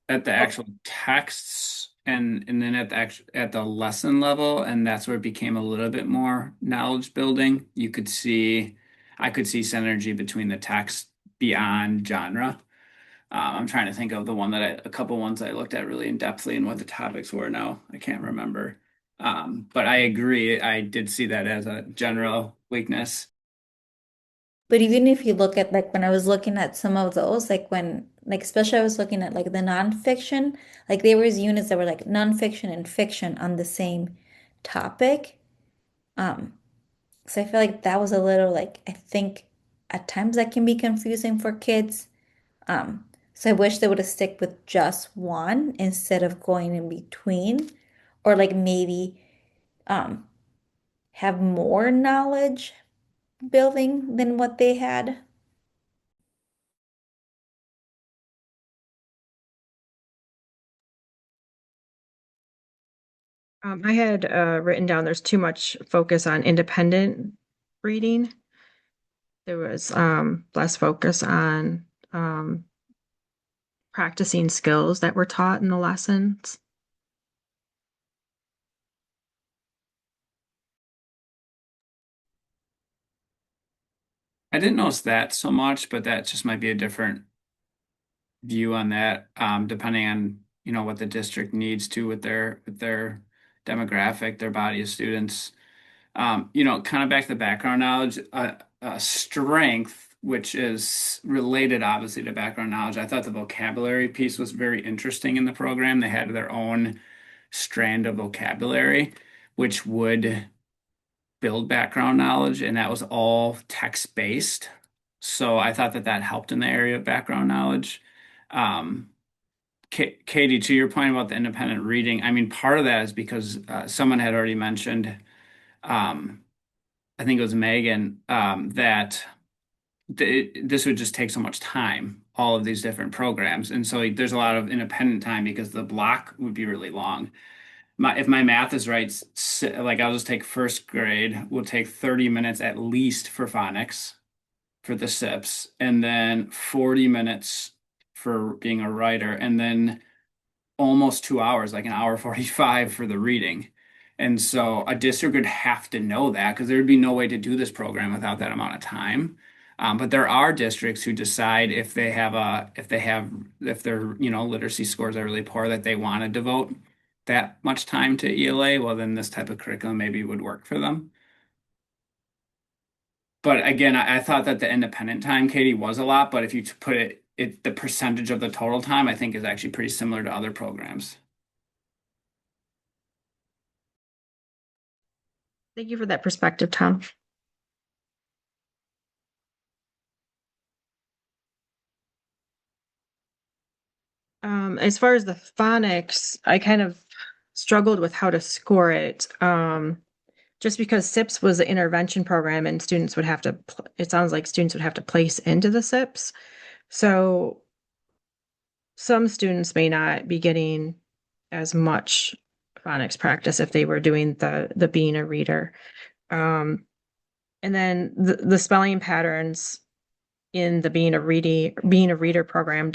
at the
oh,
actual texts and then at the lesson level, and that's where it became a little bit more knowledge building. I could see synergy between the text beyond genre. I'm trying to think of a couple ones I looked at really in depthly and what the topics were now. I can't remember. But I agree. I did see that as a general weakness.
but even if you look at like when I was looking at some of those, like when like especially I was looking at like the nonfiction, like there was units that were like nonfiction and fiction on the same topic. Um, so I feel like that was a little like I think at times that can be confusing for kids. Um, so I wish they would have stick with just one instead of going in between, or like maybe um have more knowledge building than what they had.
I had written down there's too much focus on independent reading. There was less focus on practicing skills that were taught in the lessons.
I didn't notice that so much, but that just might be a different view on that, depending on, what the district needs to with their demographic, their body of students. Kind of back to the background knowledge, strength, which is related obviously to background knowledge. I thought the vocabulary piece was very interesting in the program. They had their own strand of vocabulary, which would build background knowledge, and that was all text-based. So I thought that helped in the area of background knowledge. Um, Katie, to your point about the independent reading, I mean, part of that is because someone had already mentioned, um, I think it was Megan, that this would just take so much time, all of these different programs. And so there's a lot of independent time because the block would be really long. If my math is right, like I'll just take first grade, we'll take 30 minutes at least for phonics for the SIPs, and then 40 minutes for being a writer, and then almost 2 hours, like an hour 45 for the reading. And so a district would have to know that because there'd be no way to do this program without that amount of time. But there are districts who decide if their, literacy scores are really poor that they want to devote that much time to ELA, well, then this type of curriculum maybe would work for them. But again, I thought that the independent time, Katie, was a lot, but if you put the percentage of the total time, I think is actually pretty similar to other programs.
Thank you for that perspective, Tom. As far as the phonics, I kind of struggled with how to score it. Just because SIPS was an intervention program and students would have to, it sounds like students would have to place into the SIPS. So some students may not be getting as much phonics practice if they were doing the being a reader. And then the spelling patterns in the being a reader program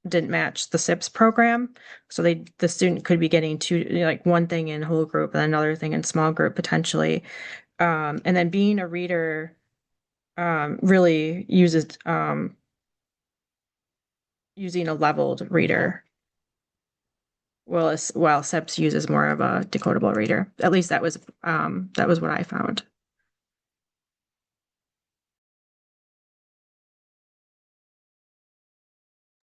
didn't match the SIPS program. So the student could be getting two, like one thing in whole group and another thing in small group potentially. And then being a reader really uses using a leveled reader. While SIPS uses more of a decodable reader. At least that was what I found.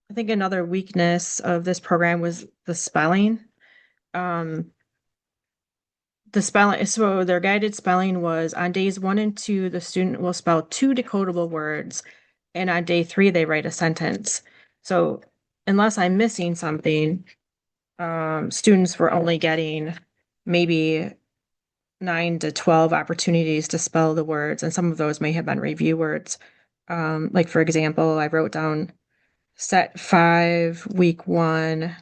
I think another weakness of this program was the spelling. Um, so their guided spelling was on days 1 and 2, the student will spell two decodable words, and on day 3, they write a sentence. So unless I'm missing something, students were only getting maybe 9 to 12 opportunities to spell the words, and some of those may have been review words. Like for example, I wrote down set 5, week 1,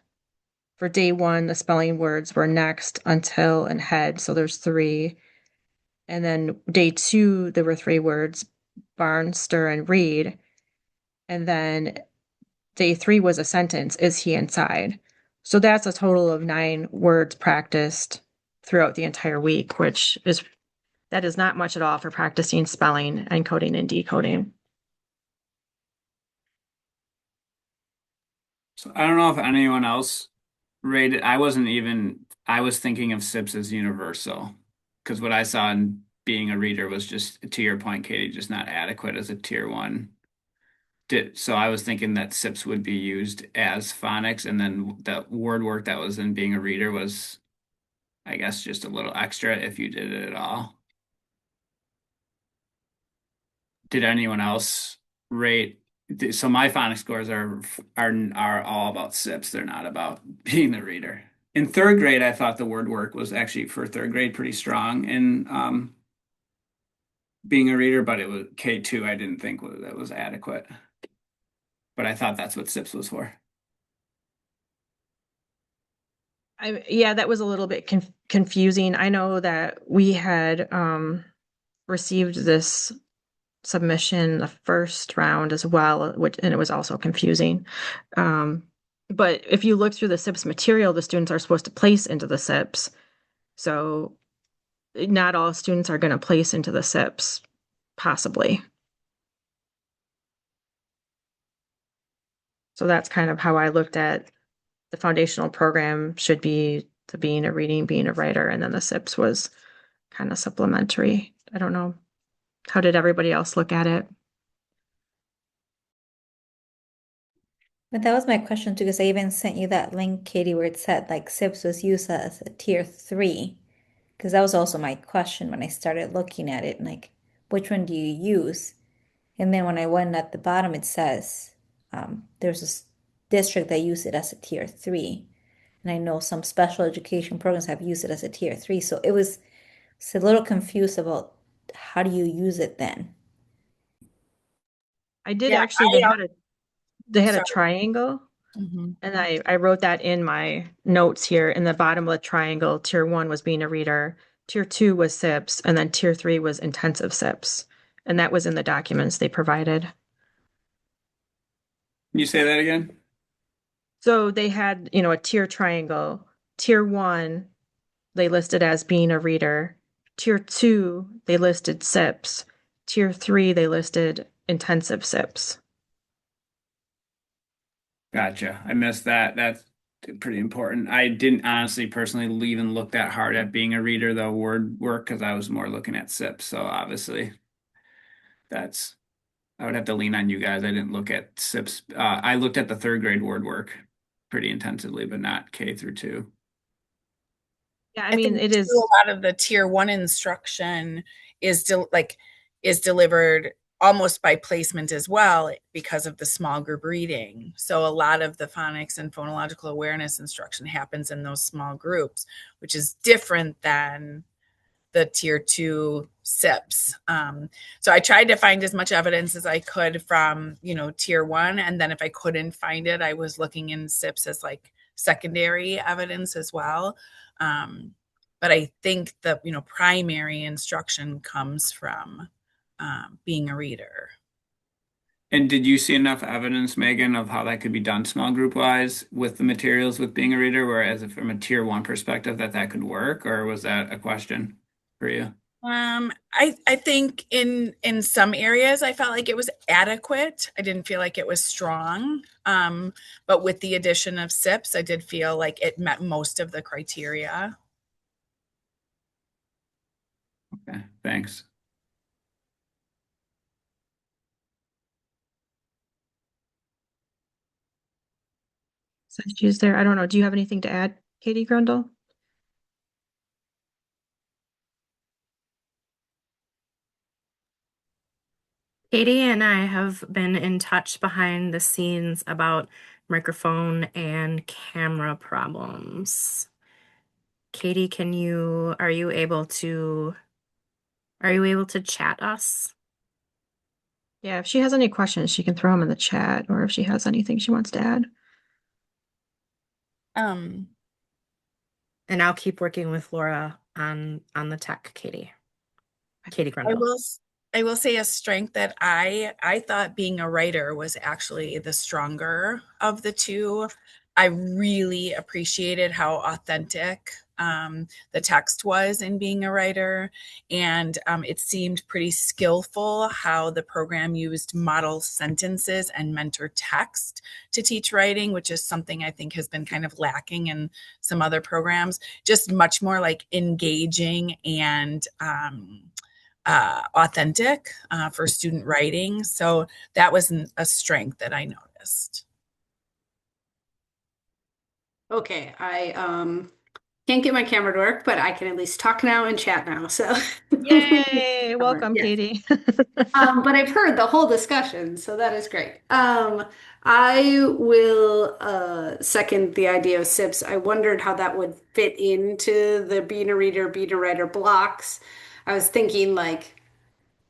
For day one, the spelling words were next, until, and head. So there's three. And then day two, there were three words, barn, stir, and read. And then day three was a sentence, is he inside? So that's a total of 9 words practiced throughout the entire week, that is not much at all for practicing spelling, encoding, and decoding.
So I don't know if anyone else rated. I was thinking of SIPs as universal because what I saw in being a reader was just, to your point, Katie, just not adequate as a tier one. So I was thinking that SIPs would be used as phonics, and then the word work that was in being a reader was, I guess, just a little extra if you did it at all. Did anyone else rate? So my phonics scores are all about SIPs. They're not about being the reader. In third grade, I thought the word work was actually for third grade pretty strong in being a reader, but it was K2. I didn't think that was adequate. But I thought that's what SIPs was for.
Yeah, that was a little bit confusing. I know that we had received this submission the first round as well, and it was also confusing. But if you look through the SIPs material, the students are supposed to place into the SIPs. So not all students are going to place into the SIPs, possibly. So that's kind of how I looked at the foundational program should be to being a reading, being a writer, and then the SIPs was kind of supplementary. I don't know. How did everybody else look at it?
But that was my question too, because I even sent you that link, Katie, where it said like SIPS was used as a tier 3. Because that was also my question when I started looking at it, like, which one do you use? And then when I went at the bottom, it says there's a district that use it as a tier 3. And I know some special education programs have used it as a tier 3. So it's a little confused about how do you use it then?
I did
Yeah,
actually, they had a
sorry.
triangle,
Mhm.
and I wrote that in my notes here. In the bottom of the triangle, tier 1 was being a reader, tier 2 was SIPs, and then tier 3 was intensive SIPs. And that was in the documents they provided.
Can you say that again?
So they had, a tier triangle. Tier 1, they listed as being a reader. Tier 2, they listed SIPs. Tier 3, they listed intensive SIPs.
Gotcha. I missed that. That's pretty important. I didn't honestly personally even look that hard at being a reader, though, word work, because I was more looking at SIPs. So obviously that's, I would have to lean on you guys. I didn't look at SIPs. I looked at the third grade word work pretty intensively, but not K through 2.
Yeah, I
I
mean,
think
it
too,
is.
a lot of the tier 1 instruction is delivered almost by placement as well because of the small group reading. So a lot of the phonics and phonological awareness instruction happens in those small groups, which is different than the tier 2 SIPs. So I tried to find as much evidence as I could from, tier 1. And then if I couldn't find it, I was looking in SIPs as like secondary evidence as well. But I think the, primary instruction comes from being a reader.
And did you see enough evidence, Megan, of how that could be done small group wise with the materials with being a reader, whereas if from a tier 1 perspective that could work, or was that a question for you?
I think in some areas I felt like it was adequate. I didn't feel like it was strong. But with the addition of SIPs, I did feel like it met most of the criteria.
Okay, thanks.
Since she's there, I don't know. Do you have anything to add, Katie Grundle?
Katie and I have been in touch behind the scenes about microphone and camera problems. Katie, are you able to chat us?
Yeah, if she has any questions, she can throw them in the chat, or if she has anything she wants to add.
And I'll keep working with Laura on the tech, Katie
I
Grundle.
will I will say a strength that I thought being a writer was actually the stronger of the two. I really appreciated how authentic the text was in being a writer, and it seemed pretty skillful how the program used model sentences and mentor text to teach writing, which is something I think has been kind of lacking in some other programs. Just much more like engaging and authentic for student writing. So that was a strength that I noticed.
Okay, I can't get my camera to work, but I can at least talk now and chat now. So
Yay! Welcome,
Yes.
Katie.
But I've heard the whole discussion, so that is great. I will second the idea of SIPs. I wondered how that would fit into the being a writer blocks. I was thinking like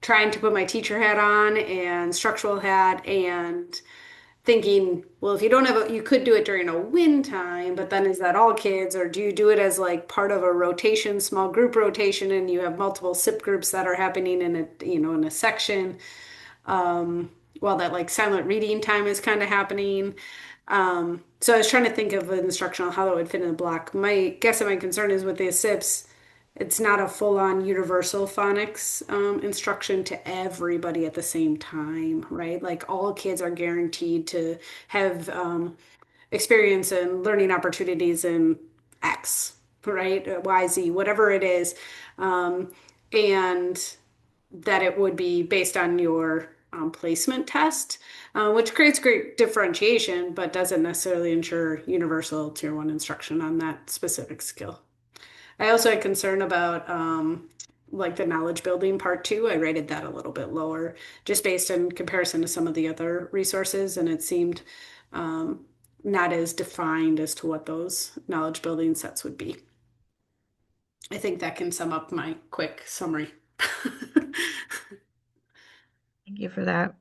trying to put my teacher hat on and structural hat and thinking, well, if you don't have you could do it during a win time, but then is that all kids, or do you do it as like part of a rotation, small group rotation, and you have multiple SIP groups that are happening in a, in a section, while that like silent reading time is kind of happening. So I was trying to think of an instructional how that would fit in the block. My guess and my concern is with the SIPs, it's not a full-on universal phonics instruction to everybody at the same time, right? Like all kids are guaranteed to have experience and learning opportunities in X, right? Y, Z, whatever it is. And that it would be based on your placement test, which creates great differentiation, but doesn't necessarily ensure universal tier one instruction on that specific skill. I also had concern about like the knowledge building part two. I rated that a little bit lower just based in comparison to some of the other resources, and it seemed not as defined as to what those knowledge building sets would be. I think that can sum up my quick summary.
Thank you for that.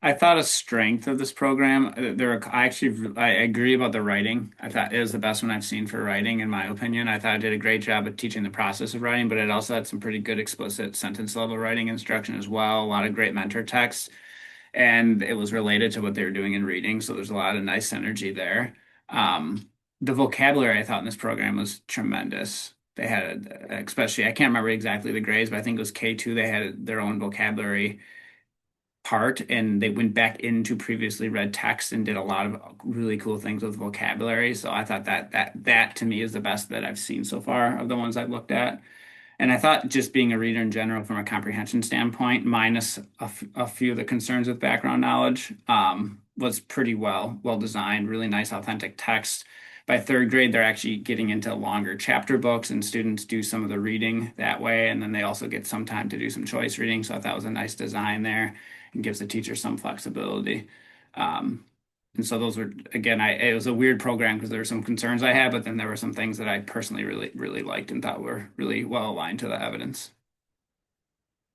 I thought a strength of this program, I agree about the writing. I thought it was the best one I've seen for writing, in my opinion. I thought it did a great job of teaching the process of writing, but it also had some pretty good explicit sentence level writing instruction as well. A lot of great mentor text, and it was related to what they were doing in reading. So there's a lot of nice synergy there. The vocabulary I thought in this program was tremendous. They had, especially, I can't remember exactly the grades, but I think it was K2. They had their own vocabulary part, and they went back into previously read text and did a lot of really cool things with vocabulary. So I thought that to me is the best that I've seen so far of the ones I've looked at. And I thought just being a reader in general from a comprehension standpoint, minus a few of the concerns with background knowledge, was pretty well designed, really nice authentic text. By third grade, they're actually getting into longer chapter books, and students do some of the reading that way. And then they also get some time to do some choice reading. So I thought it was a nice design there and gives the teacher some flexibility. And so those were, again, it was a weird program because there were some concerns I had, but then there were some things that I personally really liked and thought were really well aligned to the evidence.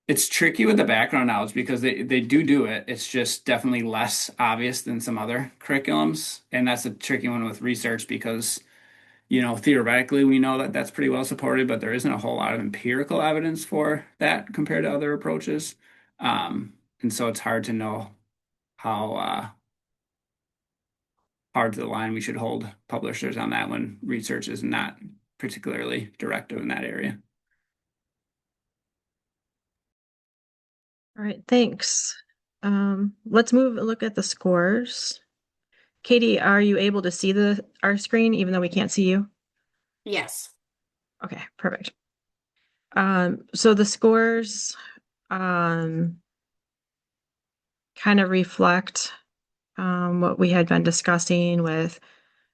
It's tricky with the background knowledge because they do it. It's just definitely less obvious than some other curriculums. And that's a tricky one with research because, theoretically we know that that's pretty well supported, but there isn't a whole lot of empirical evidence for that compared to other approaches. And so it's hard to know how hard to the line we should hold publishers on that when research is not particularly directive in that area.
All right, thanks. Let's look at the scores. Katie, are you able to see our screen even though we can't see you?
Yes.
Okay, perfect. So the scores kind of reflect what we had been discussing with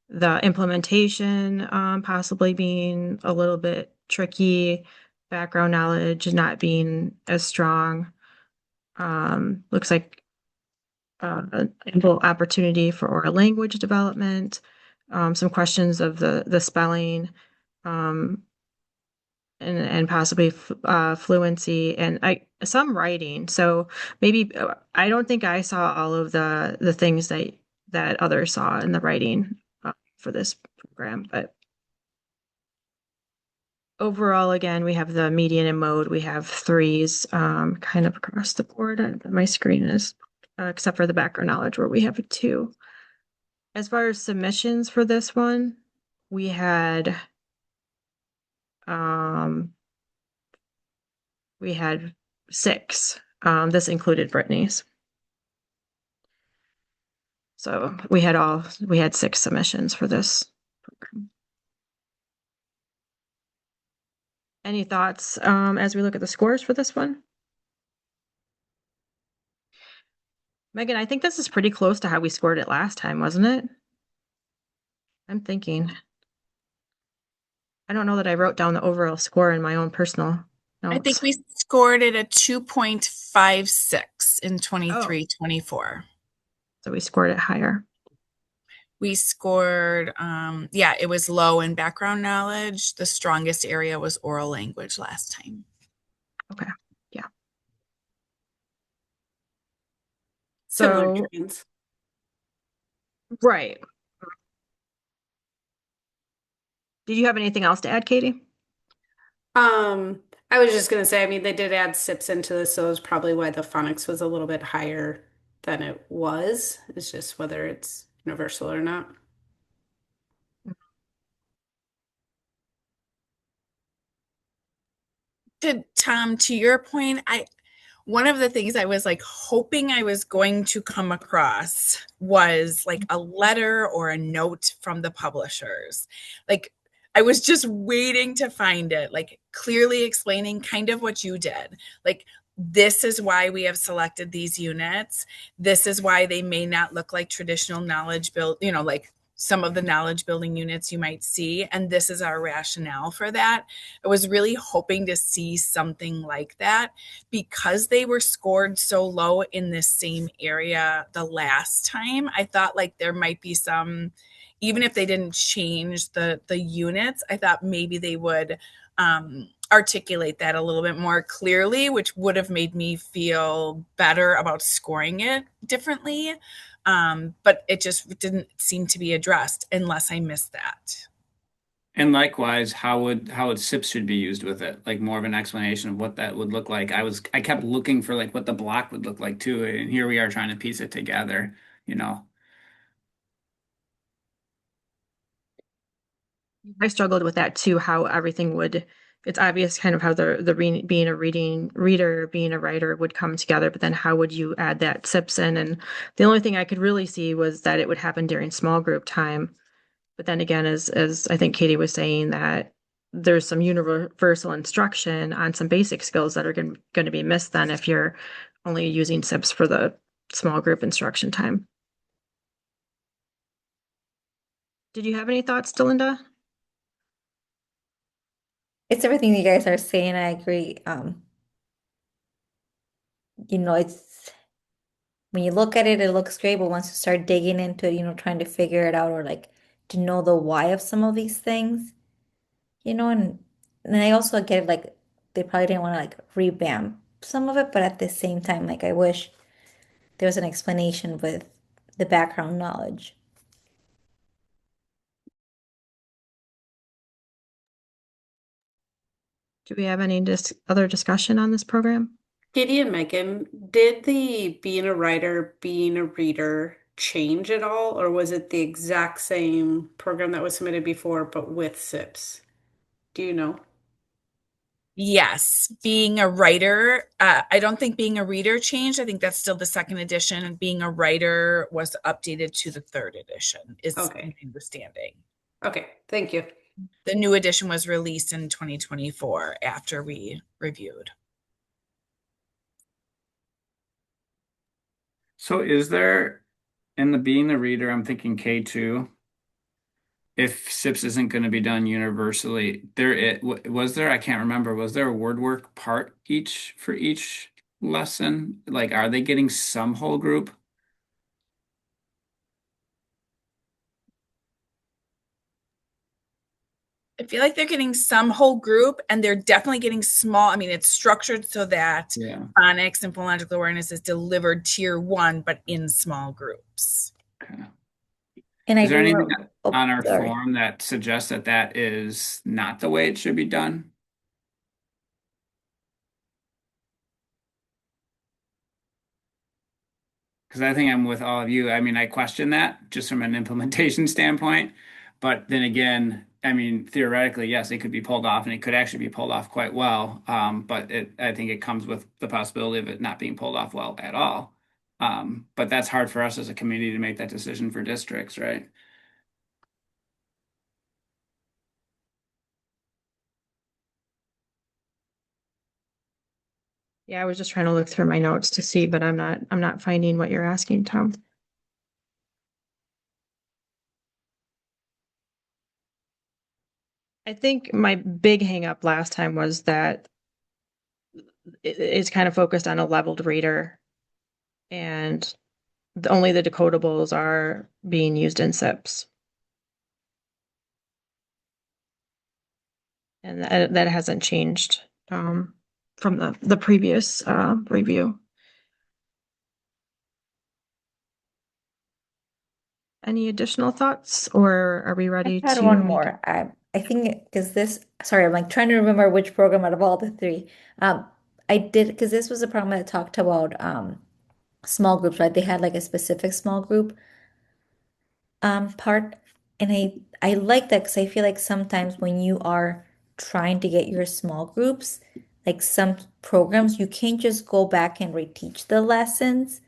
the implementation possibly being a little bit tricky, background knowledge not being as strong. Looks like ample opportunity for oral language development, some questions of the spelling, and possibly fluency and some writing. So maybe I don't think I saw all of the things that others saw in the writing for this program, but overall, again, we have the median and mode. We have threes kind of across the board. My screen is, except for the background knowledge where we have a two. As far as submissions for this one, we had six. This included Brittany's. So we had six submissions for this program. Any thoughts as we look at the scores for this one? Megan, I think this is pretty close to how we scored it last time, wasn't it? I'm thinking. I don't know that I wrote down the overall score in my own personal notes.
I think we scored it a 2.56 in 23-24.
So we scored it higher.
We scored, yeah, it was low in background knowledge. The strongest area was oral language last time.
Okay, yeah.
Similar trends.
Right. Did you have anything else to add, Katie?
I was just gonna say, I mean, they did add SIPs into this, so it was probably why the phonics was a little bit higher than it was. It's just whether it's universal or not.
Tom, to your point, one of the things I was like hoping I was going to come across was like a letter or a note from the publishers. Like I was just waiting to find it, like clearly explaining kind of what you did. Like, this is why we have selected these units. This is why they may not look like traditional knowledge build, like some of the knowledge building units you might see. And this is our rationale for that. I was really hoping to see something like that because they were scored so low in this same area the last time. I thought like there might be some, even if they didn't change the units, I thought maybe they would articulate that a little bit more clearly, which would have made me feel better about scoring it differently. But it just didn't seem to be addressed unless I missed that.
And likewise, how would SIPs should be used with it? Like more of an explanation of what that would look like. I kept looking for like what the block would look like too, and here we are trying to piece it together, you know.
I struggled with that too, how everything would, it's obvious kind of how being a reader, being a writer would come together, but then how would you add that SIPs in? And the only thing I could really see was that it would happen during small group time. But then again, as I think Katie was saying, that there's some universal instruction on some basic skills that are going to be missed then if you're only using SIPs for the small group instruction time. Did you have any thoughts, Delinda?
It's everything you guys are saying. I agree. It's when you look at it, it looks great, but once you start digging into it, trying to figure it out or like to know the why of some of these things, and I also get it, like they probably didn't want to like revamp some of it, but at the same time, like I wish there was an explanation with the background knowledge.
Do we have any other discussion on this program?
Katie and Megan, did the being a writer, being a reader change at all, or was it the exact same program that was submitted before, but with SIPs? Do you know?
Yes, being a writer, I don't think being a reader changed. I think that's still the second edition, and being a writer was updated to the third edition, is my understanding.
Okay, thank you.
The new edition was released in 2024 after we reviewed.
So is there, in the being the reader, I'm thinking K2, if SIPs isn't going to be done universally, was there, I can't remember, was there a word work part for each lesson? Like, are they getting some whole group?
I feel like they're getting some whole group, and they're definitely getting small. I mean, it's structured so that phonics and phonological awareness is delivered tier 1, but in small groups.
Okay.
And I
Is there
do
anything
want, oh,
on our
sorry.
form that suggests that that is not the way it should be done? Because I think I'm with all of you. I mean, I question that just from an implementation standpoint. But then again, I mean, theoretically, yes, it could be pulled off and it could actually be pulled off quite well. I think it comes with the possibility of it not being pulled off well at all. But that's hard for us as a committee to make that decision for districts, right?
Yeah, I was just trying to look through my notes to see, but I'm not finding what you're asking, Tom. I think my big hang up last time was that it's kind of focused on a leveled reader and only the decodables are being used in SIPs. And that hasn't changed from the previous review. Any additional thoughts, or are we
I
ready
had
to
one
make it?
more. I think because this, sorry, I'm like trying to remember which program out of all the three. Um, I did because this was a program that talked about small groups, right? They had like a specific small group part, and I like that because I feel like sometimes when you are trying to get your small groups, like some programs, you can't just go back and reteach the lessons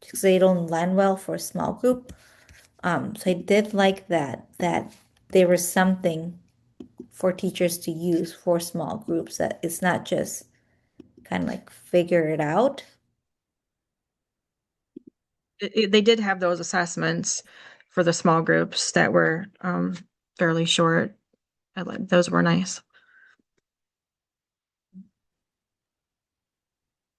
because they don't land well for a small group. So I did like that there was something for teachers to use for small groups that it's not just kind of like figure it out.
They did have those assessments for the small groups that were fairly short. Those were nice.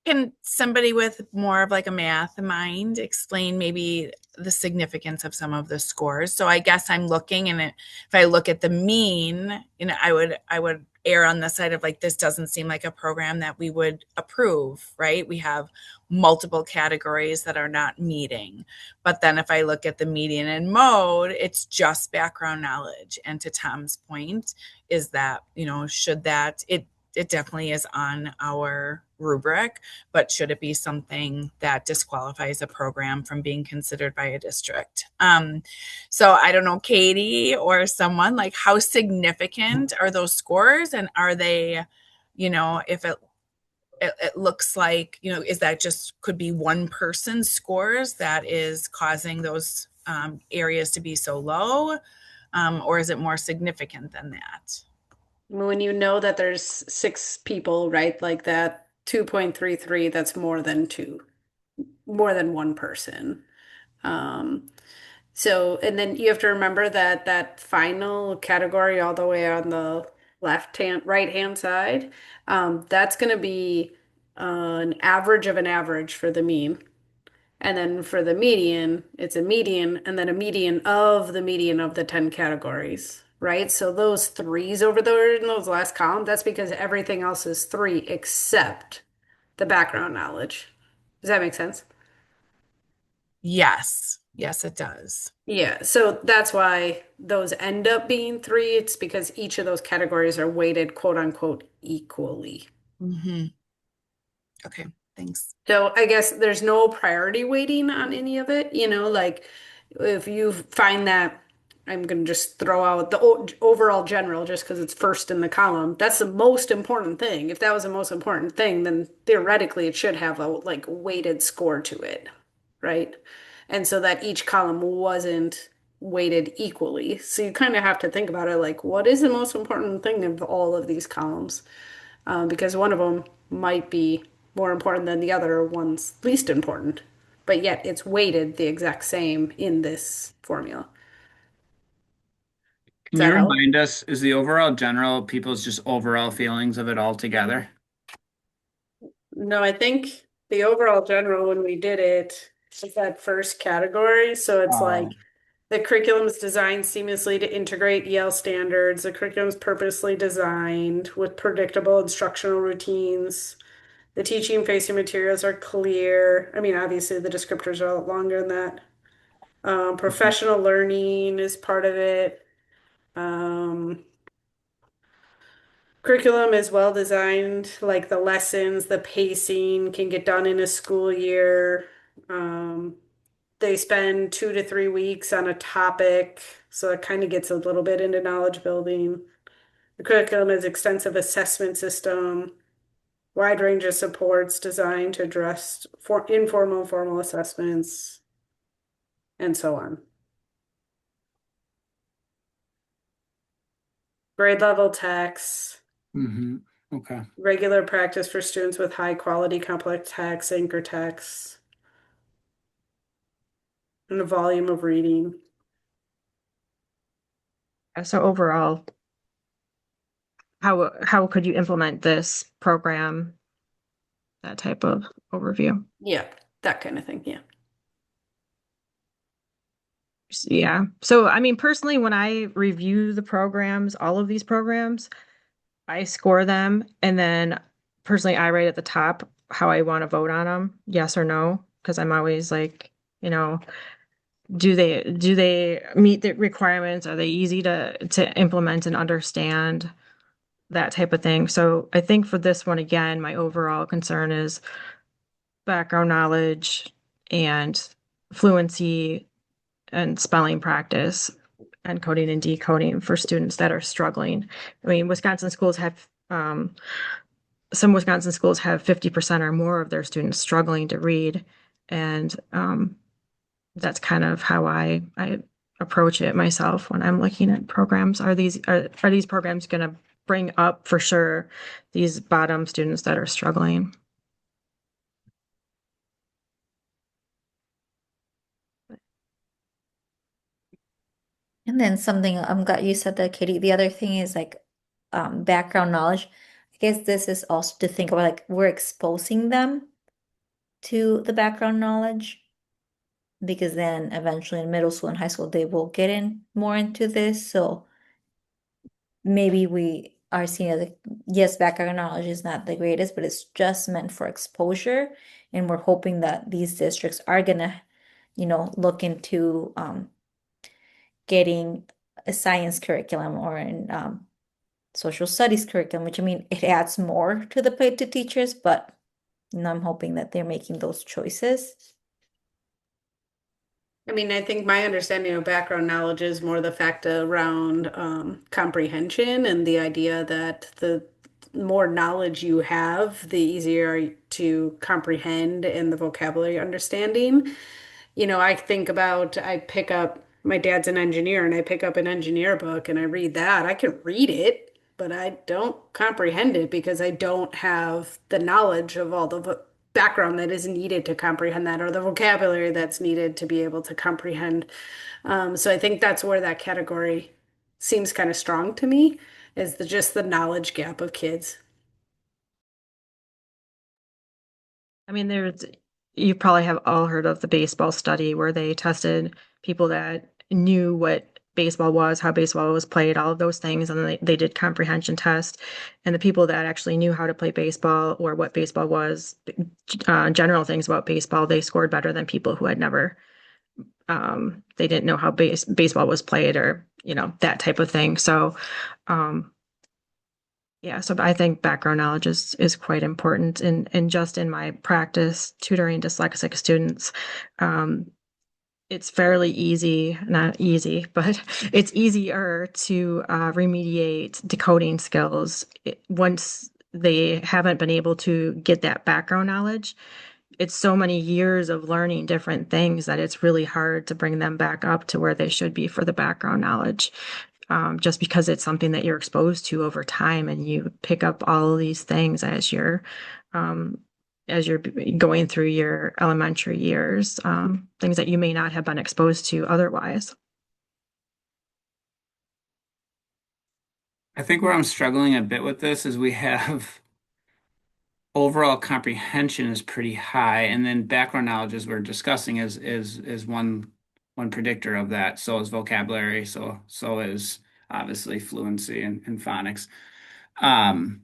Can somebody with more of like a math mind explain maybe the significance of some of the scores? So I guess I'm looking and if I look at the mean, I would err on the side of like this doesn't seem like a program that we would approve, right? We have multiple categories that are not meeting. But then if I look at the median and mode, it's just background knowledge. And to Tom's point, is that, should that it definitely is on our rubric, but should it be something that disqualifies a program from being considered by a district? So I don't know, Katie or someone, like how significant are those scores, and are they, if it looks like, is that just could be one person's scores that is causing those areas to be so low, or is it more significant than that?
When you know that there's six people, right? Like that 2.33, that's more than two, more than one person. Um, so, and then you have to remember that that final category all the way on the right hand side, that's going to be an average of an average for the mean. And then for the median, it's a median and then a median of the 10 categories, right? So those threes over there in those last column, that's because everything else is three except the background knowledge. Does that make sense?
Yes, it does.
Yeah, so that's why those end up being three. It's because each of those categories are weighted quote unquote equally.
Mm-hmm. Okay, thanks.
So I guess there's no priority weighting on any of it, like if you find that I'm going to just throw out the overall general just because it's first in the column. That's the most important thing. If that was the most important thing, then theoretically it should have a like weighted score to it, right? And so that each column wasn't weighted equally. So you kind of have to think about it like, what is the most important thing of all of these columns? Because one of them might be more important than the other one's least important, but yet it's weighted the exact same in this formula. Does
Can you
that help?
remind us, is the overall general people's just overall feelings of it all together?
No, I think the overall general when we did it is that first category. So it's like
Um,
the curriculum is designed seamlessly to integrate EL standards. The curriculum is purposely designed with predictable instructional routines. The teaching facing materials are clear. I mean, obviously the descriptors are a lot longer than that. Professional learning is part of it. Um, Curriculum is well designed, like the lessons, the pacing can get done in a school year. Um, they spend 2 to 3 weeks on a topic, so it kind of gets a little bit into knowledge building. The curriculum is extensive assessment system, wide range of supports designed to address informal, formal assessments, and so on. Grade level texts,
Okay.
regular practice for students with high quality complex texts, anchor texts, and a volume of reading.
So overall, how could you implement this program? That type of overview.
Yeah, that kind of thing. Yeah.
Yeah. So, I mean, personally, when I review the programs, all of these programs, I score them. And then personally, I write at the top how I want to vote on them, yes or no, because I'm always like, you know, do they meet the requirements? Are they easy to implement and understand? That type of thing. So I think for this one, again, my overall concern is background knowledge and fluency and spelling practice and coding and decoding for students that are struggling. I mean, some Wisconsin schools have 50% or more of their students struggling to read. And that's kind of how I approach it myself when I'm looking at programs. Are these programs going to bring up for sure these bottom students that are struggling?
And then something I'm glad you said that, Katie. The other thing is like background knowledge. I guess this is also to think about like we're exposing them to the background knowledge because then eventually in middle school and high school they will get in more into this. So maybe we are seeing it like yes, background knowledge is not the greatest, but it's just meant for exposure. And we're hoping that these districts are gonna, look into getting a science curriculum or an social studies curriculum, which I mean, it adds more to the plate to teachers, but I'm hoping that they're making those choices.
I mean, I think my understanding of background knowledge is more the fact around comprehension and the idea that the more knowledge you have, the easier to comprehend and the vocabulary understanding. I think about, I pick up, my dad's an engineer, and I pick up an engineer book and I read that. I can read it, but I don't comprehend it because I don't have the knowledge of all the background that is needed to comprehend that or the vocabulary that's needed to be able to comprehend. So I think that's where that category seems kind of strong to me, is just the knowledge gap of kids.
I mean, you probably have all heard of the baseball study where they tested people that knew what baseball was, how baseball was played, all of those things, and then they did comprehension test. And the people that actually knew how to play baseball or what baseball was, general things about baseball, they scored better than people who had never, they didn't know how baseball was played or, that type of thing. So, um, yeah, so I think background knowledge is quite important and just in my practice tutoring dyslexic students, um, it's fairly easy, not easy, but it's easier to remediate decoding skills once they haven't been able to get that background knowledge. It's so many years of learning different things that it's really hard to bring them back up to where they should be for the background knowledge. Just because it's something that you're exposed to over time and you pick up all of these things um, as you're going through your elementary years, things that you may not have been exposed to otherwise.
I think where I'm struggling a bit with this is we have overall comprehension is pretty high, and then background knowledge, as we're discussing, is one predictor of that. So is vocabulary. So is obviously fluency and phonics. Um,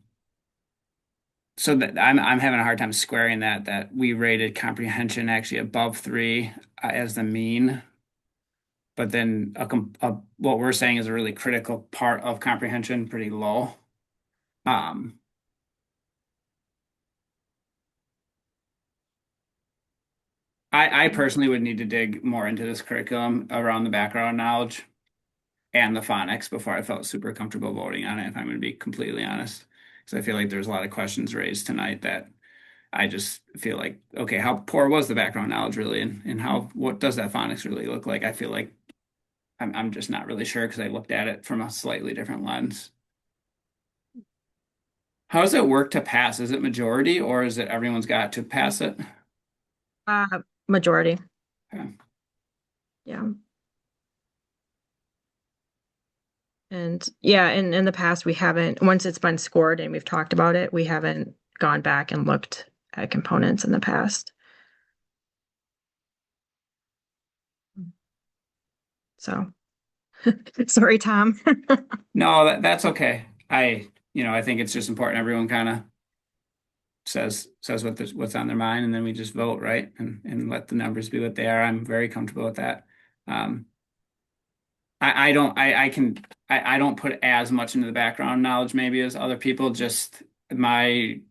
so that I'm having a hard time squaring that we rated comprehension actually above 3 as the mean but then what we're saying is a really critical part of comprehension, pretty low. I personally would need to dig more into this curriculum around the background knowledge and the phonics before I felt super comfortable voting on it, if I'm going to be completely honest. Because I feel like there's a lot of questions raised tonight that I just feel like, okay, how poor was the background knowledge really, and what does that phonics really look like? I feel like I'm just not really sure because I looked at it from a slightly different lens. How does it work to pass? Is it majority or is it everyone's got to pass it?
Majority.
Okay.
Yeah. And yeah, in the past, we haven't, once it's been scored and we've talked about it, we haven't gone back and looked at components in the past. So, sorry, Tom.
No, that's okay. I think it's just important everyone kind of says what's on their mind, and then we just vote, right? And let the numbers be what they are. I'm very comfortable with that. Um, I don't put as much into the background knowledge maybe as other people. Just my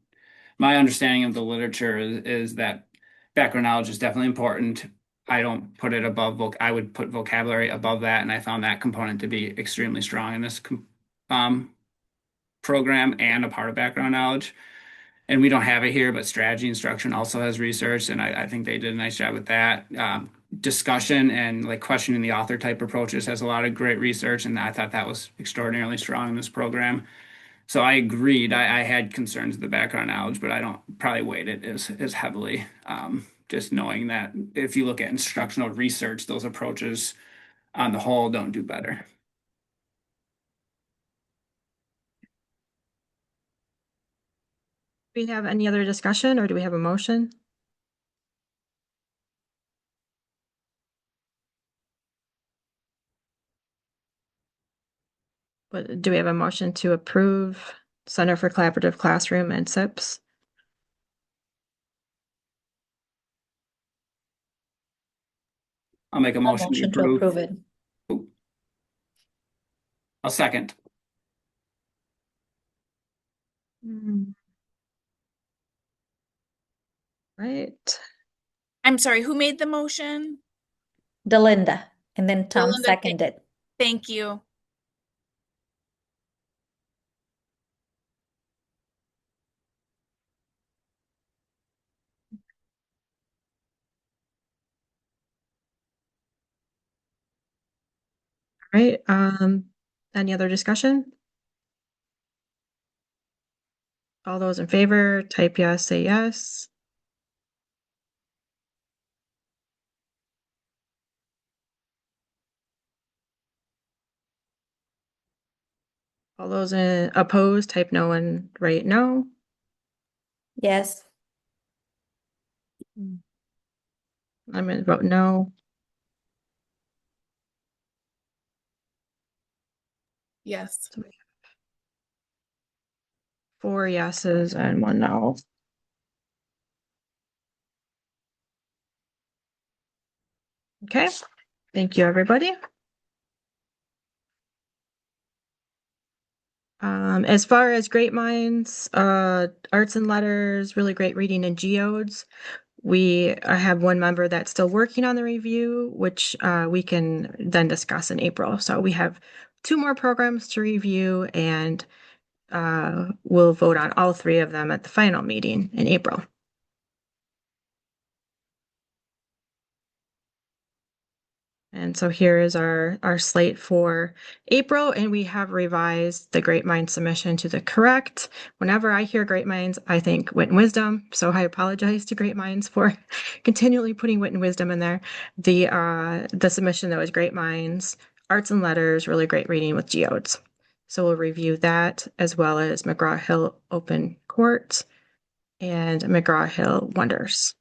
understanding of the literature is that background knowledge is definitely important. I don't put it above I would put vocabulary above that, and I found that component to be extremely strong in this program and a part of background knowledge. And we don't have it here, but strategy instruction also has research, and I think they did a nice job with that. Discussion and like questioning the author type approaches has a lot of great research, and I thought that was extraordinarily strong in this program. So I agreed. I had concerns with the background knowledge, but I don't probably weight it as heavily. Just knowing that if you look at instructional research, those approaches on the whole don't do better.
Do we have any other discussion or do we have a motion? But do we have a motion to approve Center for Collaborative Classroom and SIPs?
I'll make a
A
motion to
motion to
approve.
approve it.
I'll second.
Right.
I'm sorry, who made the motion?
Delinda, and then Tom
Belinda,
seconded.
thank you.
All right. Any other discussion? All those in favor, type yes, say yes. All those opposed, type no and write no.
Yes.
I'm going to vote no.
Yes.
So we have 4 yeses and 1 no. Okay. Thank you, everybody. As far as great minds, arts and letters, really great reading and geodes, I have one member that's still working on the review, which we can then discuss in April. So we have 2 more programs to review, and we'll vote on all 3 of them at the final meeting in April. And so here is our slate for April, and we have revised the Great Minds submission to the correct. Whenever I hear Great Minds, I think wit and wisdom. So I apologize to Great Minds for continually putting wit and wisdom in there. The submission that was Great Minds, arts and letters, really great reading with geodes. So we'll review that as well as McGraw-Hill Open Court and McGraw-Hill Wonders.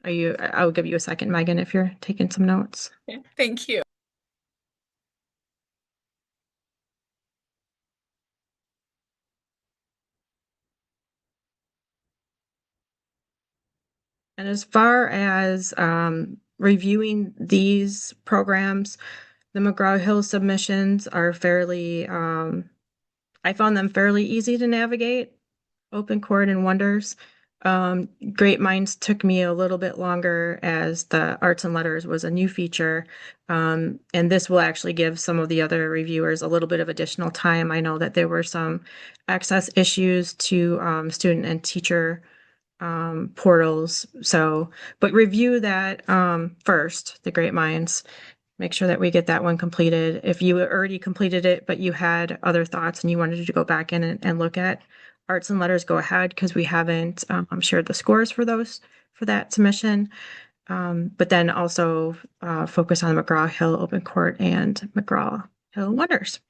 I'll give you a second, Megan, if you're taking some notes.
Thank you.
And as far as reviewing these programs, the McGraw-Hill submissions are fairly, I found them fairly easy to navigate. Open Chord and Wonders. Great Minds took me a little bit longer as the Arts and Letters was a new feature. And this will actually give some of the other reviewers a little bit of additional time. I know that there were some access issues to student and teacher portals. So, but review that first, the Great Minds. Make sure that we get that one completed. If you already completed it, but you had other thoughts and you wanted to go back in and look at Arts and Letters, go ahead because we haven't shared the scores for those for that submission. But then also focus on McGraw-Hill Open Court and McGraw-Hill Wonders.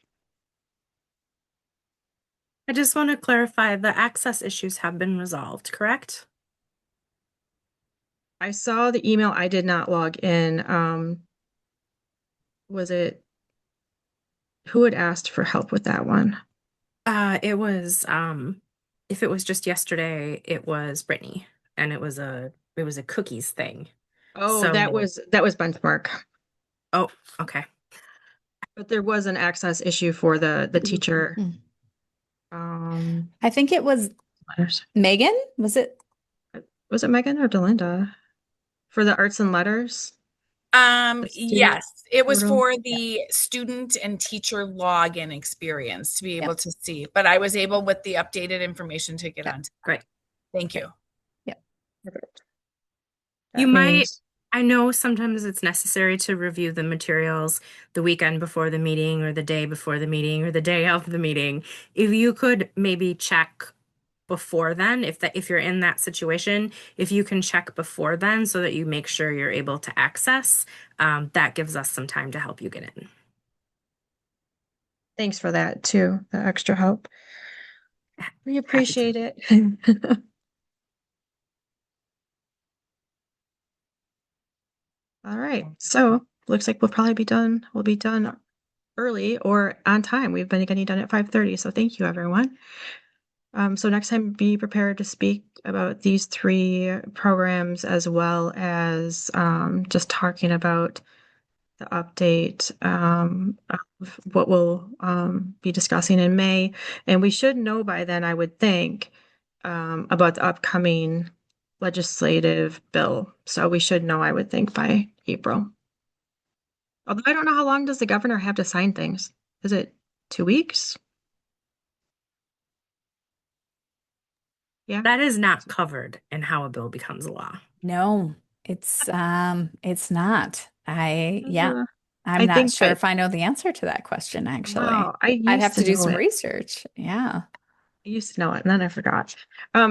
I just want to clarify the access issues have been resolved, correct?
I saw the email. I did not log in. Was it who had asked for help with that one?
It was if it was just yesterday, it was Brittany, and it was a cookies thing.
Oh,
So
that was Benchmark.
oh, okay.
But there was an access issue for the teacher.
I think it was
Letters.
Megan.
Was it Megan or Delinda for the Arts and Letters? The student
Yes, it was
portal?
for the student and teacher login experience to be able
Yep.
to see, but I was able with the updated information to get
Yep.
onto.
Great.
Thank you.
Perfect.
You
That
might,
means-
I know sometimes it's necessary to review the materials the weekend before the meeting or the day before the meeting or the day of the meeting. If you could maybe check before then, if you're in that situation, if you can check before then so that you make sure you're able to access, that gives us some time to help you get in.
Thanks for that too, the extra help. We
Happy to.
appreciate it. All right, so looks like we'll probably be done. We'll be done early or on time. We've been getting done at 5:30, so thank you, everyone. So next time, be prepared to speak about these three programs as well as just talking about the update of what we'll be discussing in May. And we should know by then, I would think, about the upcoming legislative bill. So we should know, I would think, by April. Although I don't know how long does the governor have to sign things? Is it 2 weeks? Yeah.
That is not covered in how a bill becomes a law.
No, it's not.
Uh,
I'm
I
not
think
sure
that,
if I know the answer to that question, actually.
wow, I
I'd
used
have
to
to do
know
some
it.
research. Yeah.
I used to know it and then I forgot.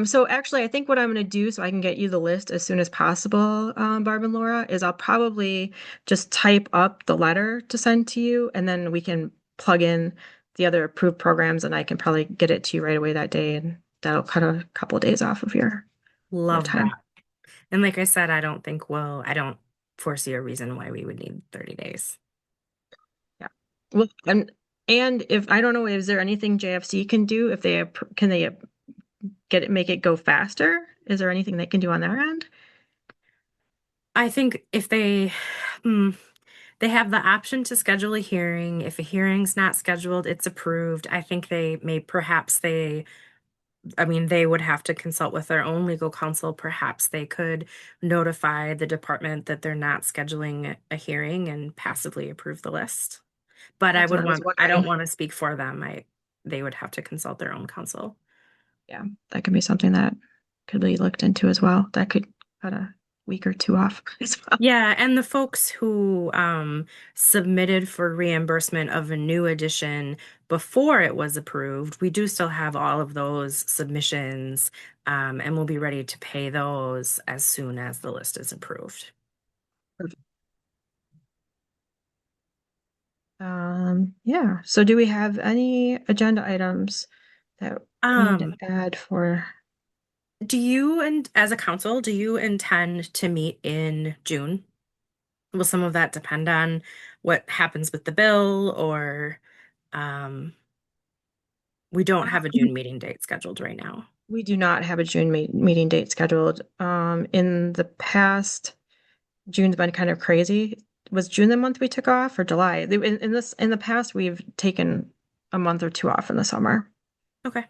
So actually, I think what I'm going to do so I can get you the list as soon as possible, Barb and Laura, is I'll probably just type up the letter to send to you and then we can plug in the other approved programs and I can probably get it to you right away that day and that'll cut a couple of days off of your
Love
time.
that. And like I said, I don't foresee a reason why we would need 30 days.
Yeah. Well, and if I don't know, is there anything JFC can do if can they make it go faster? Is there anything they can do on their end?
I think if they have the option to schedule a hearing. If a hearing's not scheduled, it's approved. I think they would have to consult with their own legal counsel. Perhaps they could notify the department that they're not scheduling a hearing and passively approve the list. But
That's what I was
I don't
wondering.
want to speak for them. They would have to consult their own counsel.
Yeah, that could be something that could be looked into as well. That could cut a week or two off as well.
Yeah, and the folks who submitted for reimbursement of a new edition before it was approved, we do still have all of those submissions, and we'll be ready to pay those as soon as the list is approved.
Yeah. So do we have any agenda items that we need to add for?
And as a council, do you intend to meet in June? Will some of that depend on what happens with the bill, or we don't have a June meeting date scheduled right now?
We do not have a June meeting date scheduled. In the past, June's been kind of crazy. Was June the month we took off or July? In the past, we've taken a month or two off in the summer.
Okay.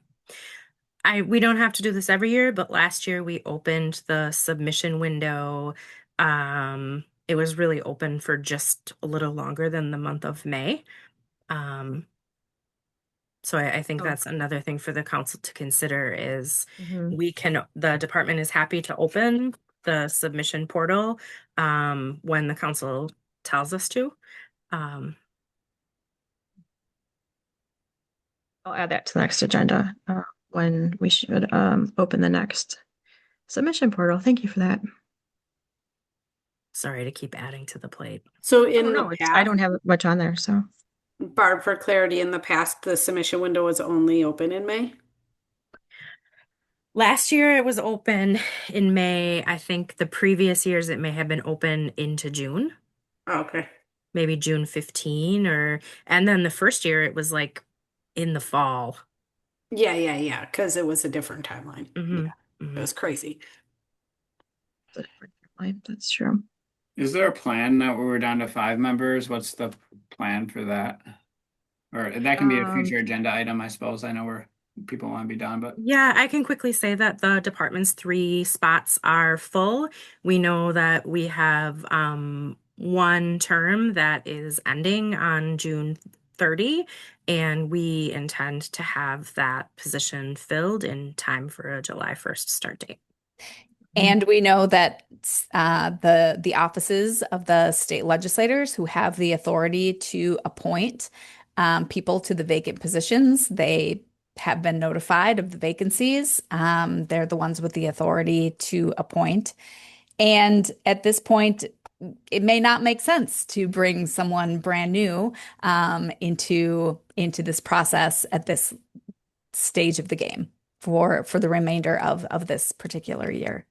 We don't have to do this every year, but last year we opened the submission window. It was really open for just a little longer than the month of May. So I think
Oh.
that's another thing for the council to consider is
Mhm.
the department is happy to open the submission portal when the council tells us to.
I'll add that to the next agenda when we should open the next submission portal. Thank you for that.
Sorry to keep adding to the plate.
So
Oh,
in
no,
the
I don't
past,
have much on there, so.
Barb, for clarity, in the past, the submission window was only open in May?
Last year it was open in May. I think the previous years it may have been open into June,
Oh, okay.
maybe June 15 and then the first year it was like in the fall.
Yeah, because it was a different timeline.
Mhm,
Yeah, it
mhm.
was crazy.
That's true.
Is there a plan now we're down to 5 members? What's the plan for that? Or that can be a future agenda item, I suppose. I know where people want to be done, but
Yeah, I can quickly say that the department's 3 spots are full. We know that we have one term that is ending on June 30, and we intend to have that position filled in time for a July 1st start date.
And we know that the offices of the state legislators who have the authority to appoint people to the vacant positions, they have been notified of the vacancies. They're the ones with the authority to appoint. And at this point, it may not make sense to bring someone brand new into this process at this stage of the game for the remainder of this particular year.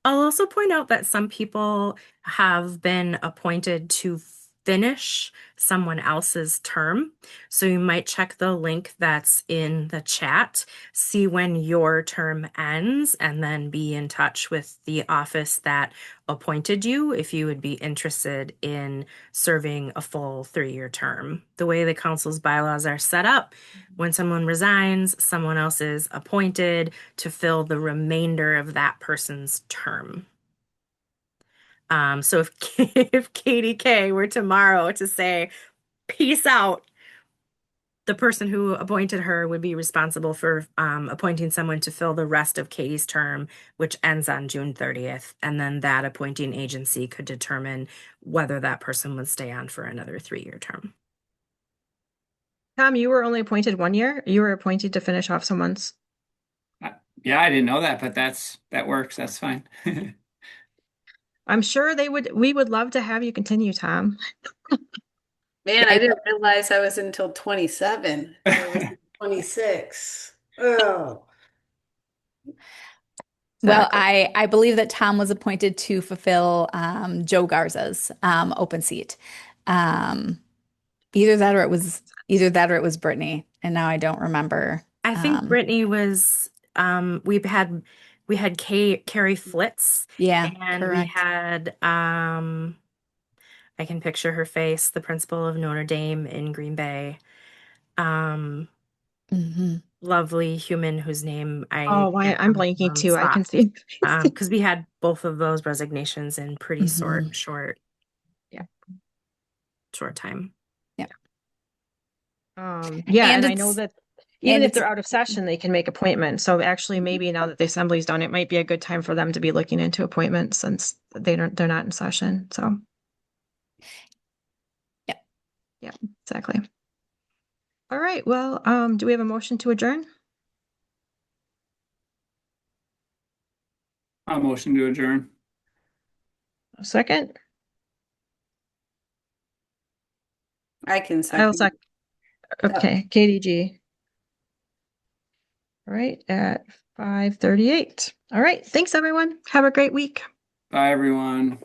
I'll also point out that some people have been appointed to finish someone else's term. So you might check the link that's in the chat, see when your term ends, and then be in touch with the office that appointed you if you would be interested in serving a full 3-year term. The way the council's bylaws are set up, when someone resigns, someone else is appointed to fill the remainder of that person's term. So if Katie K were tomorrow to say, peace out, the person who appointed her would be responsible for appointing someone to fill the rest of Katie's term, which ends on June 30th. And then that appointing agency could determine whether that person would stay on for another 3-year term.
Tom, you were only appointed 1 year? You were appointed to finish off someone's.
yeah, I didn't know that, but that works. That's fine.
I'm sure we would love to have you continue, Tom.
Man, I didn't realize I was until 27. I was 26. Oh.
Well,
Exactly.
I believe that Tom was appointed to fulfill Joe Garza's open seat. Either that or it was Brittany, and now I don't remember.
I think Brittany was we had Carrie Flitz.
Yeah,
And we
correct.
had I can picture her face, the principal of Notre Dame in Green Bay. Lovely human whose name I
Oh, why
can't
I'm
remember
blanking
on the
too. I can
spot.
see.
Because we had both of those resignations in pretty short
Yeah.
time.
Yeah.
Yeah,
And
and I know
it's
that even
and
if
it's
they're out of session, they can make appointments. So actually, maybe now that the assembly's done, it might be a good time for them to be looking into appointments since they're not in session. So yeah, exactly. All right. Well, do we have a motion to adjourn?
A motion to adjourn.
A second?
I can
I'll
second.
second. Okay, KDG. All right, at 5:38. All right. Thanks, everyone. Have a great week.
Bye, everyone.